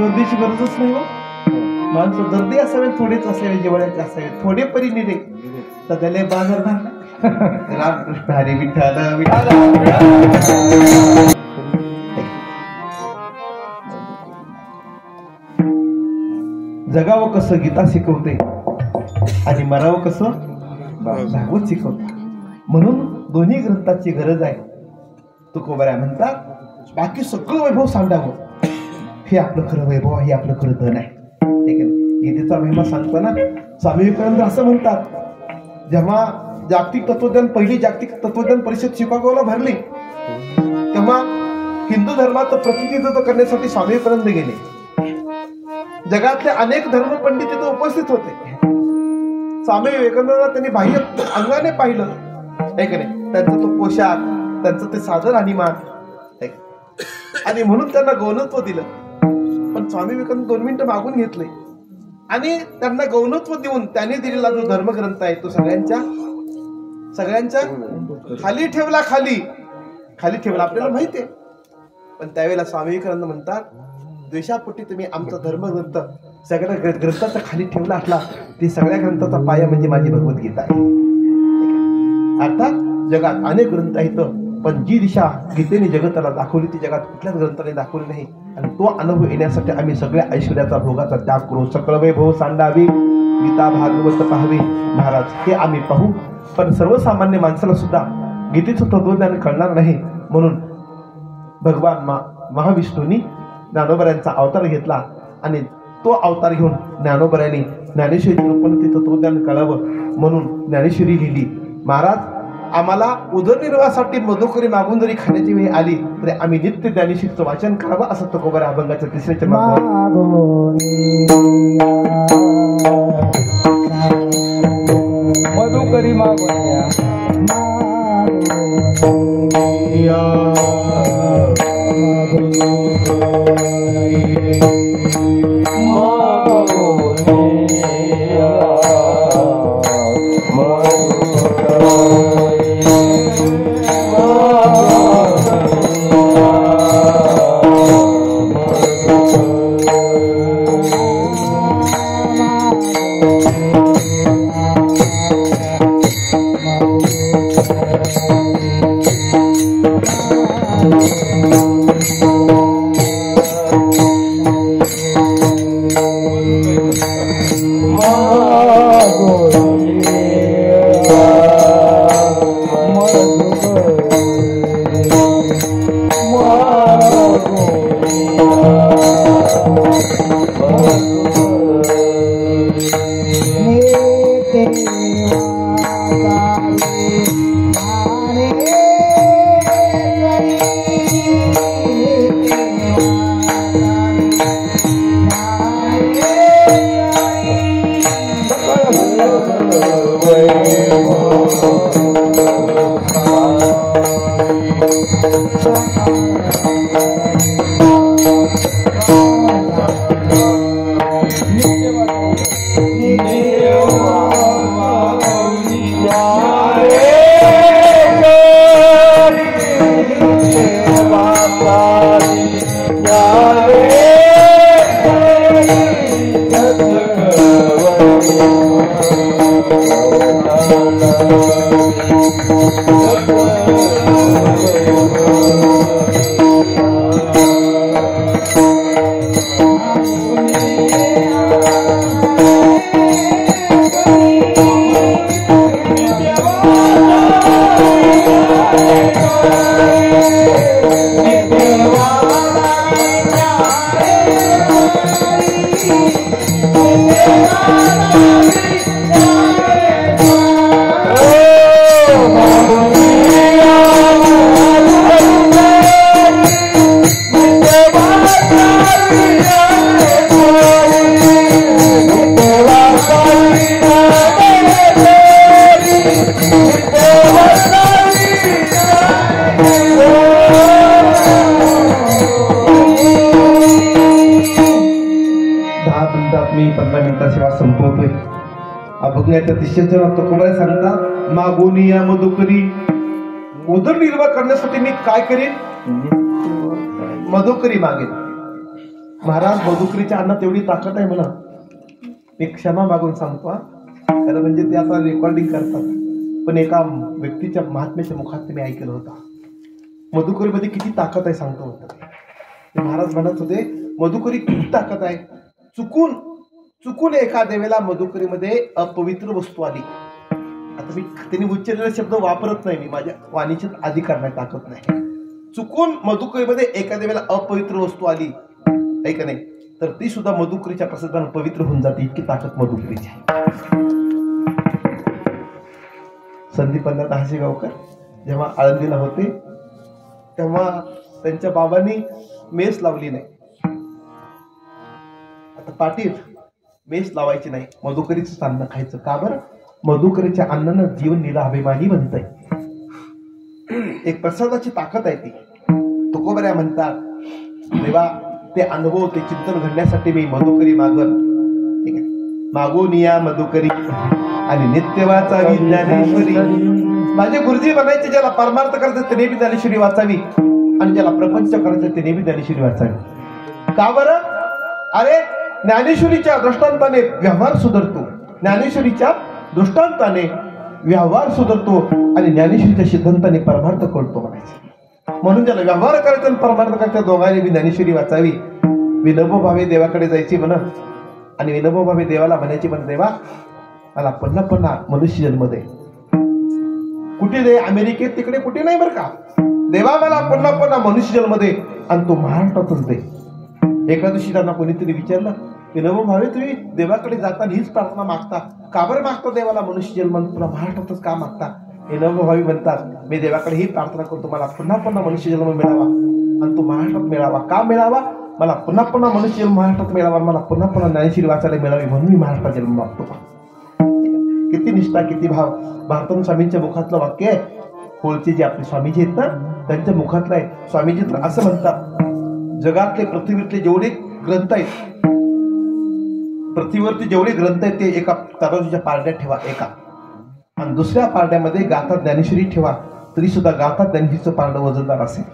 गर्दीची गरजच नाही हो. माणसं गर्दी असावे, थोडेच असावे, जेवढ्याचे असावे, थोडे परी निरे सध्याले बाजार भरला. रामकृष्ण हरी विठ्ठल विठ्ठल. जगावं कसं गीता शिकवते आणि मरावं कसं भागवत शिकवते. म्हणून दोन्ही ग्रंथाची गरज आहे. तुकोबऱ्या म्हणतात बाकी सगळं वैभव सांगावं, हे आपलं खरं वैभव आहे, हे आपलं खरं धन आहे. ठीक आहे. गीतेचा महिमा सांगताना स्वामी विवेकानंद असं म्हणतात, जेव्हा जागतिक तत्वज्ञान पहिली जागतिक तत्वज्ञान परिषद शिकागोला भरली तेव्हा हिंदू धर्माचं प्रतिनिधित्व करण्यासाठी स्वामी विवेकानंद गेले. जगातले अनेक धर्मपंडित तिथे उपस्थित होते. स्वामी विवेकानंद त्यांनी बाह्य अंगाने पाहिलं, आहे का नाही, त्यांचा तो पोशाख, त्यांचं ते सादर आणीमान, आणि म्हणून त्यांना गौणत्व दिलं. पण स्वामी विवेकानंद 2 मिनिटं मागून घेतले आणि त्यांना गौणत्व देऊन त्यांनी दिलेला जो धर्मग्रंथ आहे तो सगळ्यांच्या खाली ठेवला. खाली ठेवला आपल्याला माहिती आहे. पण त्यावेळेला स्वामी विवेकानंद म्हणतात, द्वेषापोटी तुम्ही आमचा धर्मग्रंथ सगळ्या ग्रंथाचा खाली ठेवला असला, ती सगळ्या ग्रंथाचा पाया म्हणजे माझी भगवद्गीता आहे. अर्थात जगात अनेक ग्रंथ आहेत, पण जी दिशा गीतेने जगताला दाखवली ती जगात कुठल्याच ग्रंथाने दाखवली नाही. आणि तो अनुभव येण्यासाठी आम्ही सगळ्या ऐश्वर्याचा भोगाचा त्याग करू. सकळ वैभव सांडावी, गीता भागवत पाहावी महाराज, हे आम्ही पाहू. पण सर्वसामान्य माणसाला सुद्धा गीतेचं तत्वज्ञान कळणार नाही. म्हणून भगवान महाविष्णूंनी ज्ञानोबऱ्यांचा अवतार घेतला आणि तो अवतार घेऊन ज्ञानोबऱ्यांनी ज्ञानेश्वरी रूपाने ते तत्वज्ञान कळावं म्हणून ज्ञानेश्वरी लिहिली. महाराज, आम्हाला उदरनिर्वाहासाठी मधुकरी मागून जरी खाण्याची वेळ आली तरी आम्ही नित्य ज्ञानेश्वरीचं वाचन करावं, असं तुकोबऱ्या अभंगाच्या 3ऱ्या चरणात मधुकरी मागून Oh मी 15 मिनिटाची सेवा संपवतोय. अभंगाच्या दिशेच्या तुकोबाई सांगतात, मागून या मधुकरी उदरनिर्वाह करण्यासाठी मी काय करीन? मधुकरी मागेन. महाराज, मधुकरीच्या अन्नात एवढी ताकद आहे म्हणा. मी क्षमा मागून सांगतो, खरं म्हणजे ते आता रेकॉर्डिंग करतात, पण एका व्यक्तीच्या महात्म्याच्या मुखात मी ऐकलं होतं. मधुकरीमध्ये किती ताकद आहे सांगतो होतं. महाराज म्हणत होते, मधुकरी खूप ताकद आहे. चुकून एखाद्या वेळेला मधुकरीमध्ये अपवित्र वस्तू आली. आता मी त्यांनी उच्चारलेला शब्द वापरत नाही, मी माझ्या वाणीचे अधिकार नाही, ताकद नाही. चुकून मधुकरीमध्ये एखाद्या वेळेला अपवित्र वस्तू आली आहे का नाही, तर ती सुद्धा मधुकरीच्या प्रसादाने पवित्र होऊन जाते. इतकी ताकद मधुकरीची आहे. संदीपांना हासेगावकर जेव्हा आळंदीला होते तेव्हा त्यांच्या बाबांनी मेस लावली नाही. आता पाटील मेस लावायची नाही, मधुकरीचं अन्न खायचं. का बरं? मधुकरीच्या अन्नानं जीवन निराभिमानी बनतंय. एक प्रसादाची ताकद आहे ती. तुकोबऱ्या म्हणतात, देवा ते अनुभव, ते चिंतन घडण्यासाठी मी मधुकरी मागन. ठीक आहे, मागून या मधुकरी आणि नित्य वाचावी ज्ञानेश्वरी. माझे गुरुजी बनायचे, ज्याला परमार्थ करायचं त्याने बी ज्ञानेश्वरी वाचावी, आणि ज्याला प्रपंच करायचं त्याने बी ज्ञानेश्वरी वाचावी. का बरं? अरे ज्ञानेश्वरीच्या दृष्टांताने व्यवहार सुधारतो. ज्ञानेश्वरीच्या दृष्टांताने व्यवहार सुधारतो आणि ज्ञानेश्वरीच्या सिद्धांताने परमार्थ कळतो म्हणायचे. म्हणून ज्याला व्यवहार करायचा आणि परमार्थ करायचा दोघांनी बी ज्ञानेश्वरी वाचावी. विनोबा भावे देवाकडे जायची म्हणा, आणि विनोबा भावे देवाला म्हणायची म्हण, देवा मला पुन्हा मनुष्य जन्म दे. कुठे दे? अमेरिकेत तिकडे कुठे नाही बरं का. देवा मला पुन्हा मनुष्य जन्म दे, आणि तो महाराष्ट्रातच दे. एका दिवशी त्यांना कोणीतरी विचारलं, विनोबा भावे तुम्ही देवाकडे जाताना हीच प्रार्थना मागता, का बरं मागता देवाला मनुष्य जन्म, तुला महाराष्ट्रातच का मागता? विनोबा भावे म्हणतात, मी देवाकडे ही प्रार्थना करतो, मला पुन्हा मनुष्य जन्म मिळावा आणि तो महाराष्ट्रात मिळावा. का मिळावा? मला पुन्हा मनुष्य जन्म महाराष्ट्रात मिळावा, मला पुन्हा ज्ञानेश्वरी वाचायला मिळावी, म्हणून मी महाराष्ट्रात जन्म मागतो. किती निष्ठा, किती भाव. भारतानं स्वामींच्या मुखातलं वाक्य आहे. होळचे जे आपले स्वामीजी आहेत ना, त्यांच्या मुखातलं आहे. स्वामीजी तर असं म्हणतात, जगातले पृथ्वीवरचे जेवढे ग्रंथ आहेत, पृथ्वीवरती जेवढे ग्रंथ आहेत ते एका तराजूच्या पारड्यात ठेवा एका, आणि दुसऱ्या पारड्यामध्ये गाथा ज्ञानेश्वरी ठेवा, तरी सुद्धा गाथा ज्ञानेश्वरीचं पारडं वजनदार असेल.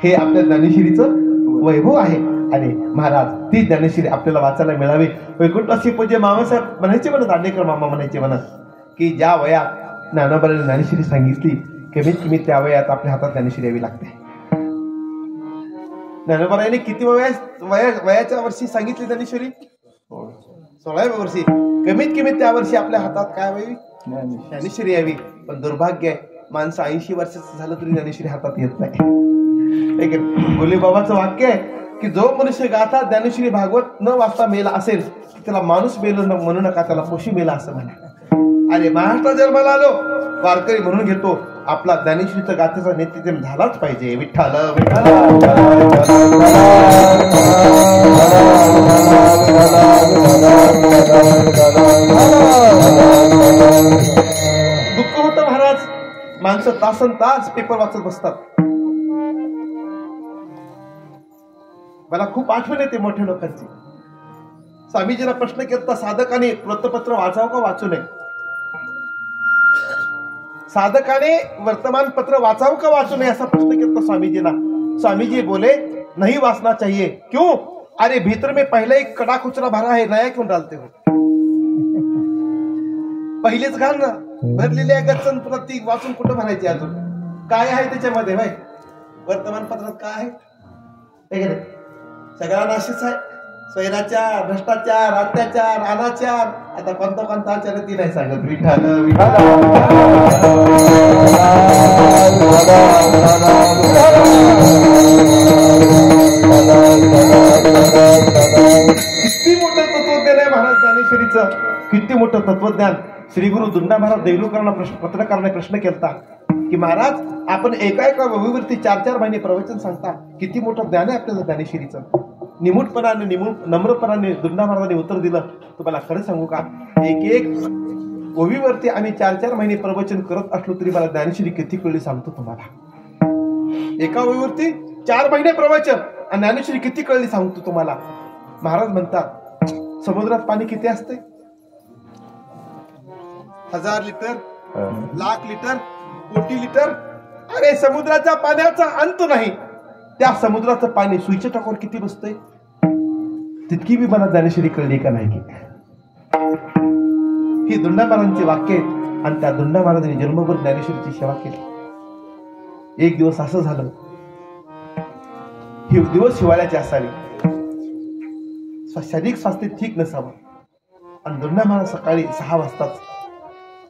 हे आपल्या ज्ञानेश्वरीचं वैभव आहे. आणि महाराज ती ज्ञानेश्वरी आपल्याला वाचायला मिळावी. वैकुंठासी पूज्य मामासाहेब म्हणायचे म्हणत, दांडेकर मामा म्हणायचे म्हणत, की ज्या वयात ज्ञानोबाने ज्ञानेश्वरी सांगितली, कमीत त्या वयात आपल्या हातात ज्ञानेश्वरी यावी लागते. ज्ञानोबाने किती वयाच्या वर्षी सांगितली ज्ञानेश्वरी? 16व्या वर्षी. कमीत त्या वर्षी आपल्या हातात काय व्हावी? ज्ञानेश्वरी यावी. पण दुर्भाग्य आहे, माणसं 80 वर्षाचं झालं तरी ज्ञानेश्वरी हातात येत नाही. गोलीबाबाचं वाक्य आहे की जो मनुष्य गाथा ज्ञानेश्वरी भागवत न वाचता मेला असेल, त्याला माणूस मेलं म्हणू नका, त्याला पशु मेला असं म्हणा. अरे महाराष्ट्रात जन्माला आलो, वारकरी म्हणून घेतो, आपला ज्ञानेश्वरीचा गाथेचा नेतृत्व झालाच पाहिजे. विठ्ठल दुःख होतं महाराज. माणसं तासन तास पेपर वाचत बसतात. मला खूप आठवण येते मोठ्या लोकांची. स्वामीजीला प्रश्न केला, साधकाने वृत्तपत्र वाचावं का वाचू नये? साधकाने वर्तमानपत्र वाचावं का वाचू नये असा प्रश्न केला स्वामीजीला. स्वामीजी बोले, नहीं वाचना चाहिए. क्यों? अरे भीतर में पहले एक कडा कुचरा भरा है, नया क्यों डालते हो? पहिलेच घाल ना, भरलेली आहे गच्चन, तुला ती वाचून कुठं भरायची? अजून काय आहे त्याच्यामध्ये? भाई वर्तमानपत्रात काय आहे? सगळा नाशिच आहे. स्वैराचार, भ्रष्टाचार, अत्याचार, अनाचार, आता कोणता कोणता आचार ती नाही सांगत. विठाल विठाल किती मोठं तत्वज्ञान आहे महाराज ज्ञानेश्वरीचं, किती मोठं तत्वज्ञान. श्री गुरु दुंडा महाराज देवलूकरांना पत्रकाराने प्रश्न केलता की महाराज आपण एका वहीवरती 4-4 महिने प्रवचन सांगता, किती मोठं ज्ञान आहे आपल्याला ज्ञानेश्वरीचं. निमूटपणाने नम्रपणाने दुंडा महाराजांनी उत्तर दिलं. तुम्हाला खरं सांगू का, एक ओवीवरती आम्ही 4-4 महिने प्रवचन करत असलो तरी मला ज्ञानेश्वरी किती कळली सांगतो तुम्हाला. एका ओवीवरती 4 महिने प्रवचन आणि ज्ञानेश्वरी किती कळली सांगतो तुम्हाला. महाराज म्हणतात समुद्रात पाणी किती असते? 1000 लिटर, लाख लिटर, कोटी लिटर. अरे समुद्राच्या पाण्याचा अंत नाही. त्या समुद्राचं पाणी सुईच्या टाकावर किती बसतंय तितकी बी मला ज्ञानेश्वरी कळली का नाही की. ही दुंडा महाराजांची वाक्य आहेत आणि त्या दुंडा महाराजांनी जन्मभर ज्ञानेश्वरीची सेवा केली. एक दिवस असं झालं, हे दिवस हिवाळ्याचे असावे, शारीरिक स्वास्थ्य ठीक नसावं आणि दुंडा महाराज सकाळी 6 वाजताच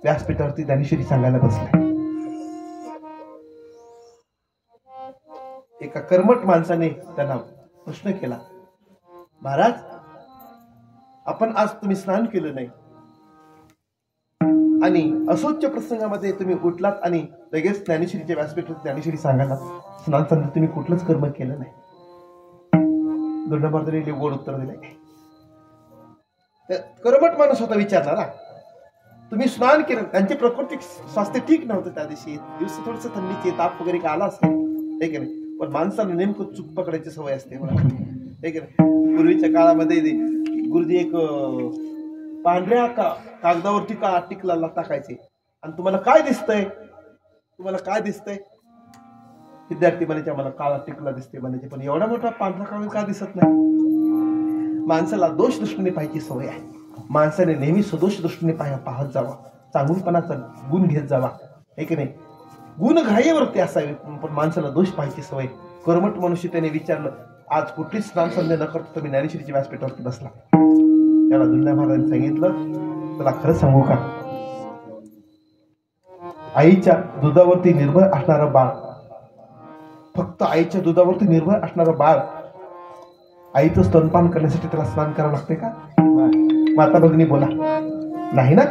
व्यासपीठावरती ज्ञानेश्वरी सांगायला बसले. एका कर्मठ माणसाने त्यांना प्रश्न केला, महाराज आपण आज तुम्ही स्नान केलं नाही आणि अशोच प्रसंगामध्ये तुम्ही उठलात आणि लगेच ज्ञानेश्वरीच्या व्यासपीठात ज्ञानेश्वरी सांगायला स्नान संध्या तुम्ही कुठलंच कर्म केलं नाही. दुंडा महाराजांनी गोड उत्तर दिले. कर्मठ माणूस होता विचारणारा, तुम्ही स्नान केलं, त्यांची प्रकृती स्वास्थ्य ठीक नव्हतं त्या दिवशी, दिवस थोडस थंडीचे ताप वगैरे का आला असेल, हे की नाही. पण माणसाला नेमकं चूक पकडायची सवय असते मला, हे की नाही. पूर्वीच्या काळामध्ये गुरुजी एक पांढऱ्या कागदावरती का टिकला टाकायचे आणि तुम्हाला काय दिसतंय, तुम्हाला काय दिसतंय, विद्यार्थी म्हणायचे मला काळा टिकला दिसते म्हणायचे, पण एवढा मोठा पांढरा कागद का दिसत नाही. माणसाला दोष दृष्टीने पाहायची सवय आहे. माणसाने नेहमी सदोष दृष्टीने पाहत जावा, चांगुलपणाचा गुण घेत जावा, हे की नाही. गुण घाईवरती असावे पण माणसाला दोष पाहायची सवय. कर्मठ मनुष्य त्याने विचारलं, आज कुठलीच स्नान संध्या न करता तुम्ही ज्ञानेश्वरीच्या व्यासपीठावरती बसला. त्याला दुंडा महाराजांनी सांगितलं, तुला खरं सांगू का, आईच्या दुधावरती निर्भर असणारं बाळ, फक्त आईच्या दुधावरती निर्भर असणारं बाळ आईचं स्तनपान करण्यासाठी त्याला स्नान करावं लागते का? माता भगिनी बोला, नाही ना.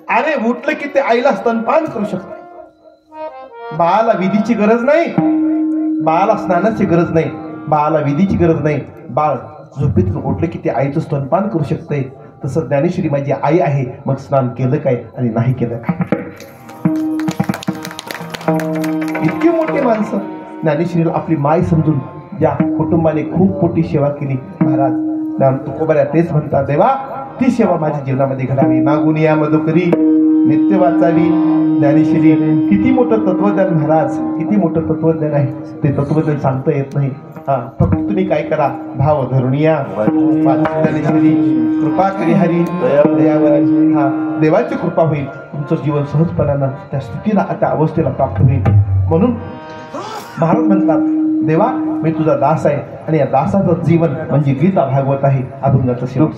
अरे उठलं की ते आईला स्तनपान करू शकते. बाळाला विधीची गरज नाही, बाळाला स्नानाची गरज नाही, बाळाला विधीची गरज नाही. बाळ झोपेतून उठलं की ते आईचं स्तनपान करू शकते. तसं ज्ञानेश्वरी माझी आई आहे, मग स्नान केलं काय आणि नाही केलं काय. इतकी मोठी माणसं ज्ञानेश्वरीला आपली माय समजून ज्या कुटुंबाने खूप मोठी सेवा केली. महाराज ज्ञान तुकोबाऱ्या तेच म्हणतात, देवा ती सेवा माझ्या जीवनामध्ये घडावी. मागून या मधुकरी नित्य वाचावी ज्ञानेश्वरी. किती मोठं तत्वज्ञान महाराज, किती मोठं तत्वज्ञान आहे. ते तत्वज्ञान सांगता येत नाही. फक्त तुम्ही काय करा, भाव धरून या ज्ञानेश्वरी. कृपा करी हरी दयावरी. देवाची कृपा होईल, तुमचं जीवन सहजपणानं त्या स्थितीला त्या अवस्थेला प्राप्त होईल. म्हणून महाराज म्हणतात, देवा मी तुझा दास आहे आणि या दासाचं जीवन म्हणजे गीता भागवत आहे. अभंगाचं श्लोक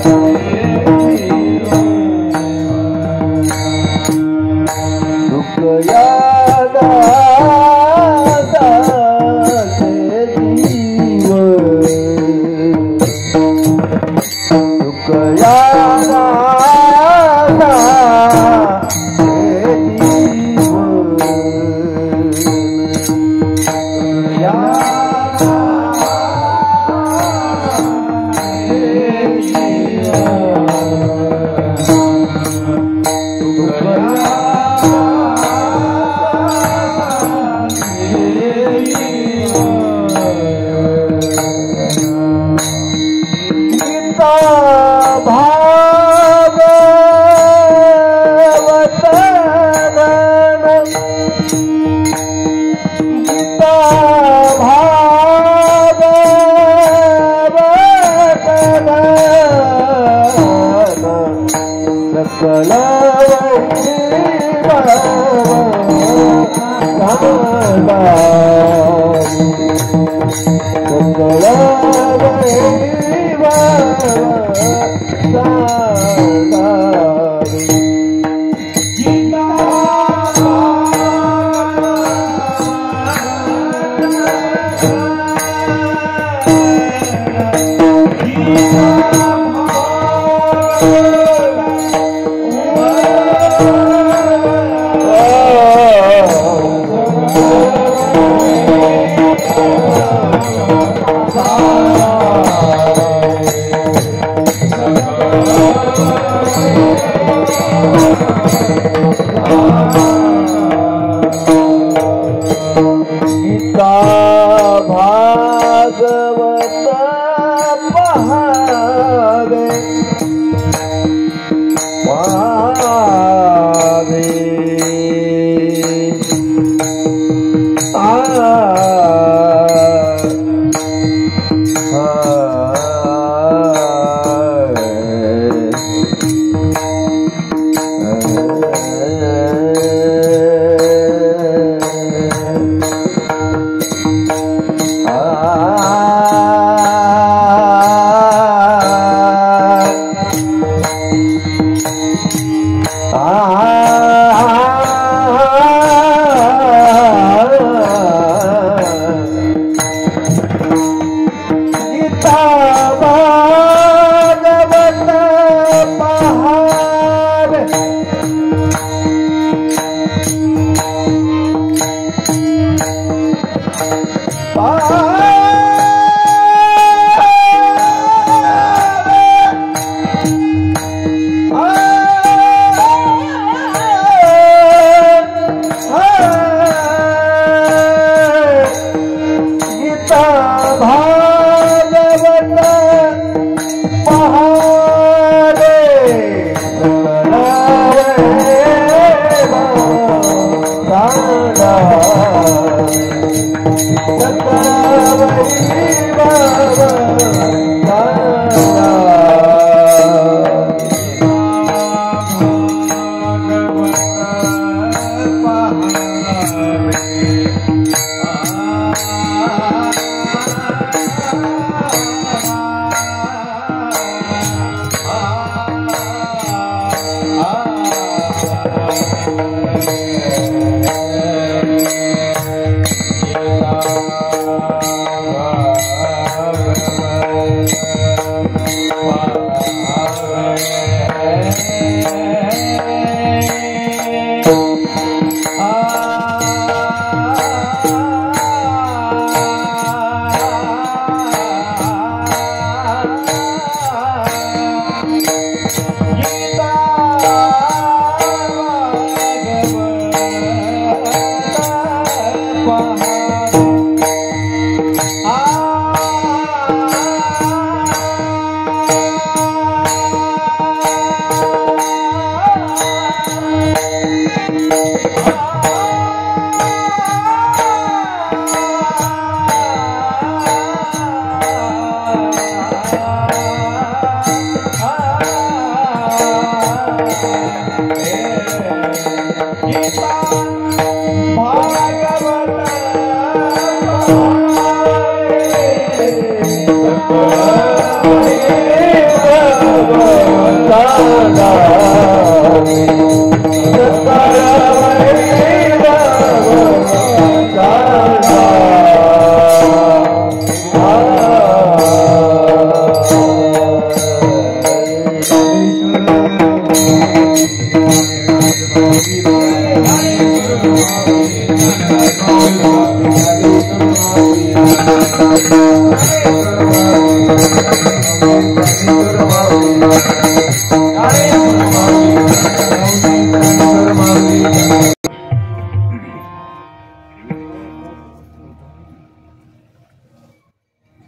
Yeah.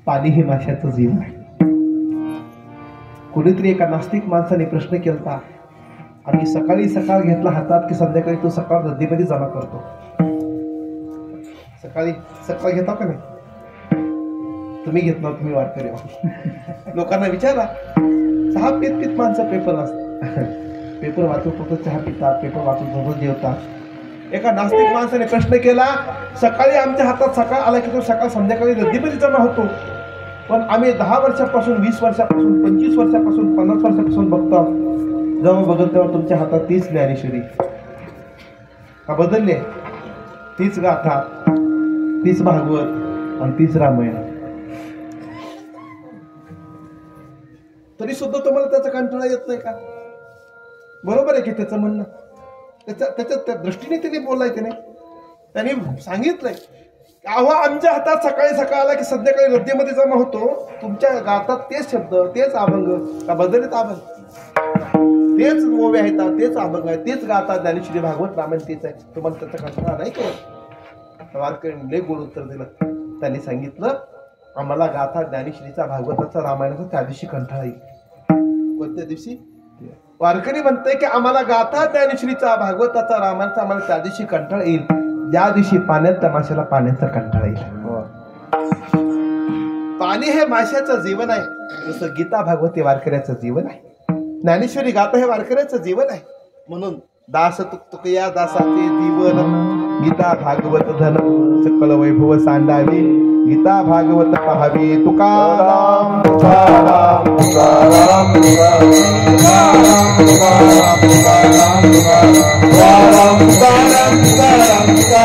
पाणी हे माशाचं जीवन आहे. कोणीतरी एका नास्तिक माणसाने प्रश्न केला, आम्ही सकाळी सकाळ घेतला हातात की संध्याकाळी तो सकाळ नदीमध्ये जमा करतो? सकाळी सकाळ घेता का नाही? तुम्ही घेतला, तुम्ही वारकरी आहोत. लोकांना विचारा, चहा पीत पीत माणसं पेपर वाचतात, पेपर वाचून फक्त चहा पितात, पेपर वाचून झोपून जेवतात. एका नास्तिक माणसाने प्रश्न केला, सकाळी आमच्या हातात सकाळ आला की तो सकाळ संध्याकाळी नदीमध्ये जमा होतो, पण आम्ही 10 वर्षापासून 20 वर्षापासून 25 वर्षापासून 50 वर्षापासून बघतो, जेव्हा बघत तेव्हा तुमच्या हातात तीच ज्ञानेश्वरी का बदलले? तीच गाथा, तीच भागवत आणि तीच रामायण. तरी सुद्धा तुम्हाला त्याचा कंटाळा येत नाही का? बरोबर आहे की त्याचं म्हणणं, त्याच्या त्या दृष्टीने त्याने बोललाय, त्याने सांगितलंय, अहो आमच्या हातात सकाळी सकाळ आला की संध्याकाळी नदीमध्ये जमा होतो, तुमच्या गातात तेच शब्द, तेच अभंग का बदलित अभंग? तेच ओव्या आहेत, तेच अभंग आहे, तेच गातात, ज्ञानेश्वरी भागवत रामायण तेच आहे. तुम्हाला त्याचा कंटाळा नाही का? वारकऱ्यांनी लय गोड उत्तर दिलं. त्यांनी सांगितलं, आम्हाला गाथा ज्ञानेश्वरीचा, भागवताचा, रामायणाचा त्या दिवशी कंटाळा येईल. कोणत्या दिवशी? वारकरी म्हणते की आम्हाला गाथा ज्ञानेश्वरीचा, भागवताचा, रामायणाचा आम्हाला त्या दिवशी कंटाळा येईल, ज्या दिवशी पाण्यात त्या माशाला पाण्याचा कंटाळा येईल. पाणी हे माशाचं जीवन आहे, जसं गीता भागवत हे वारकऱ्याचं जीवन आहे, ज्ञानेश्वरी गाथा हे वारकऱ्याचं जीवन आहे. म्हणून दास तुक या दासाचे जीवन, गीता भागवत धन सकल वैभव सांडावे, गीता भागवत पाहावे, तुकाराम तुकाराम तुकाराम तुकाराम तुकाराम तुकाराम.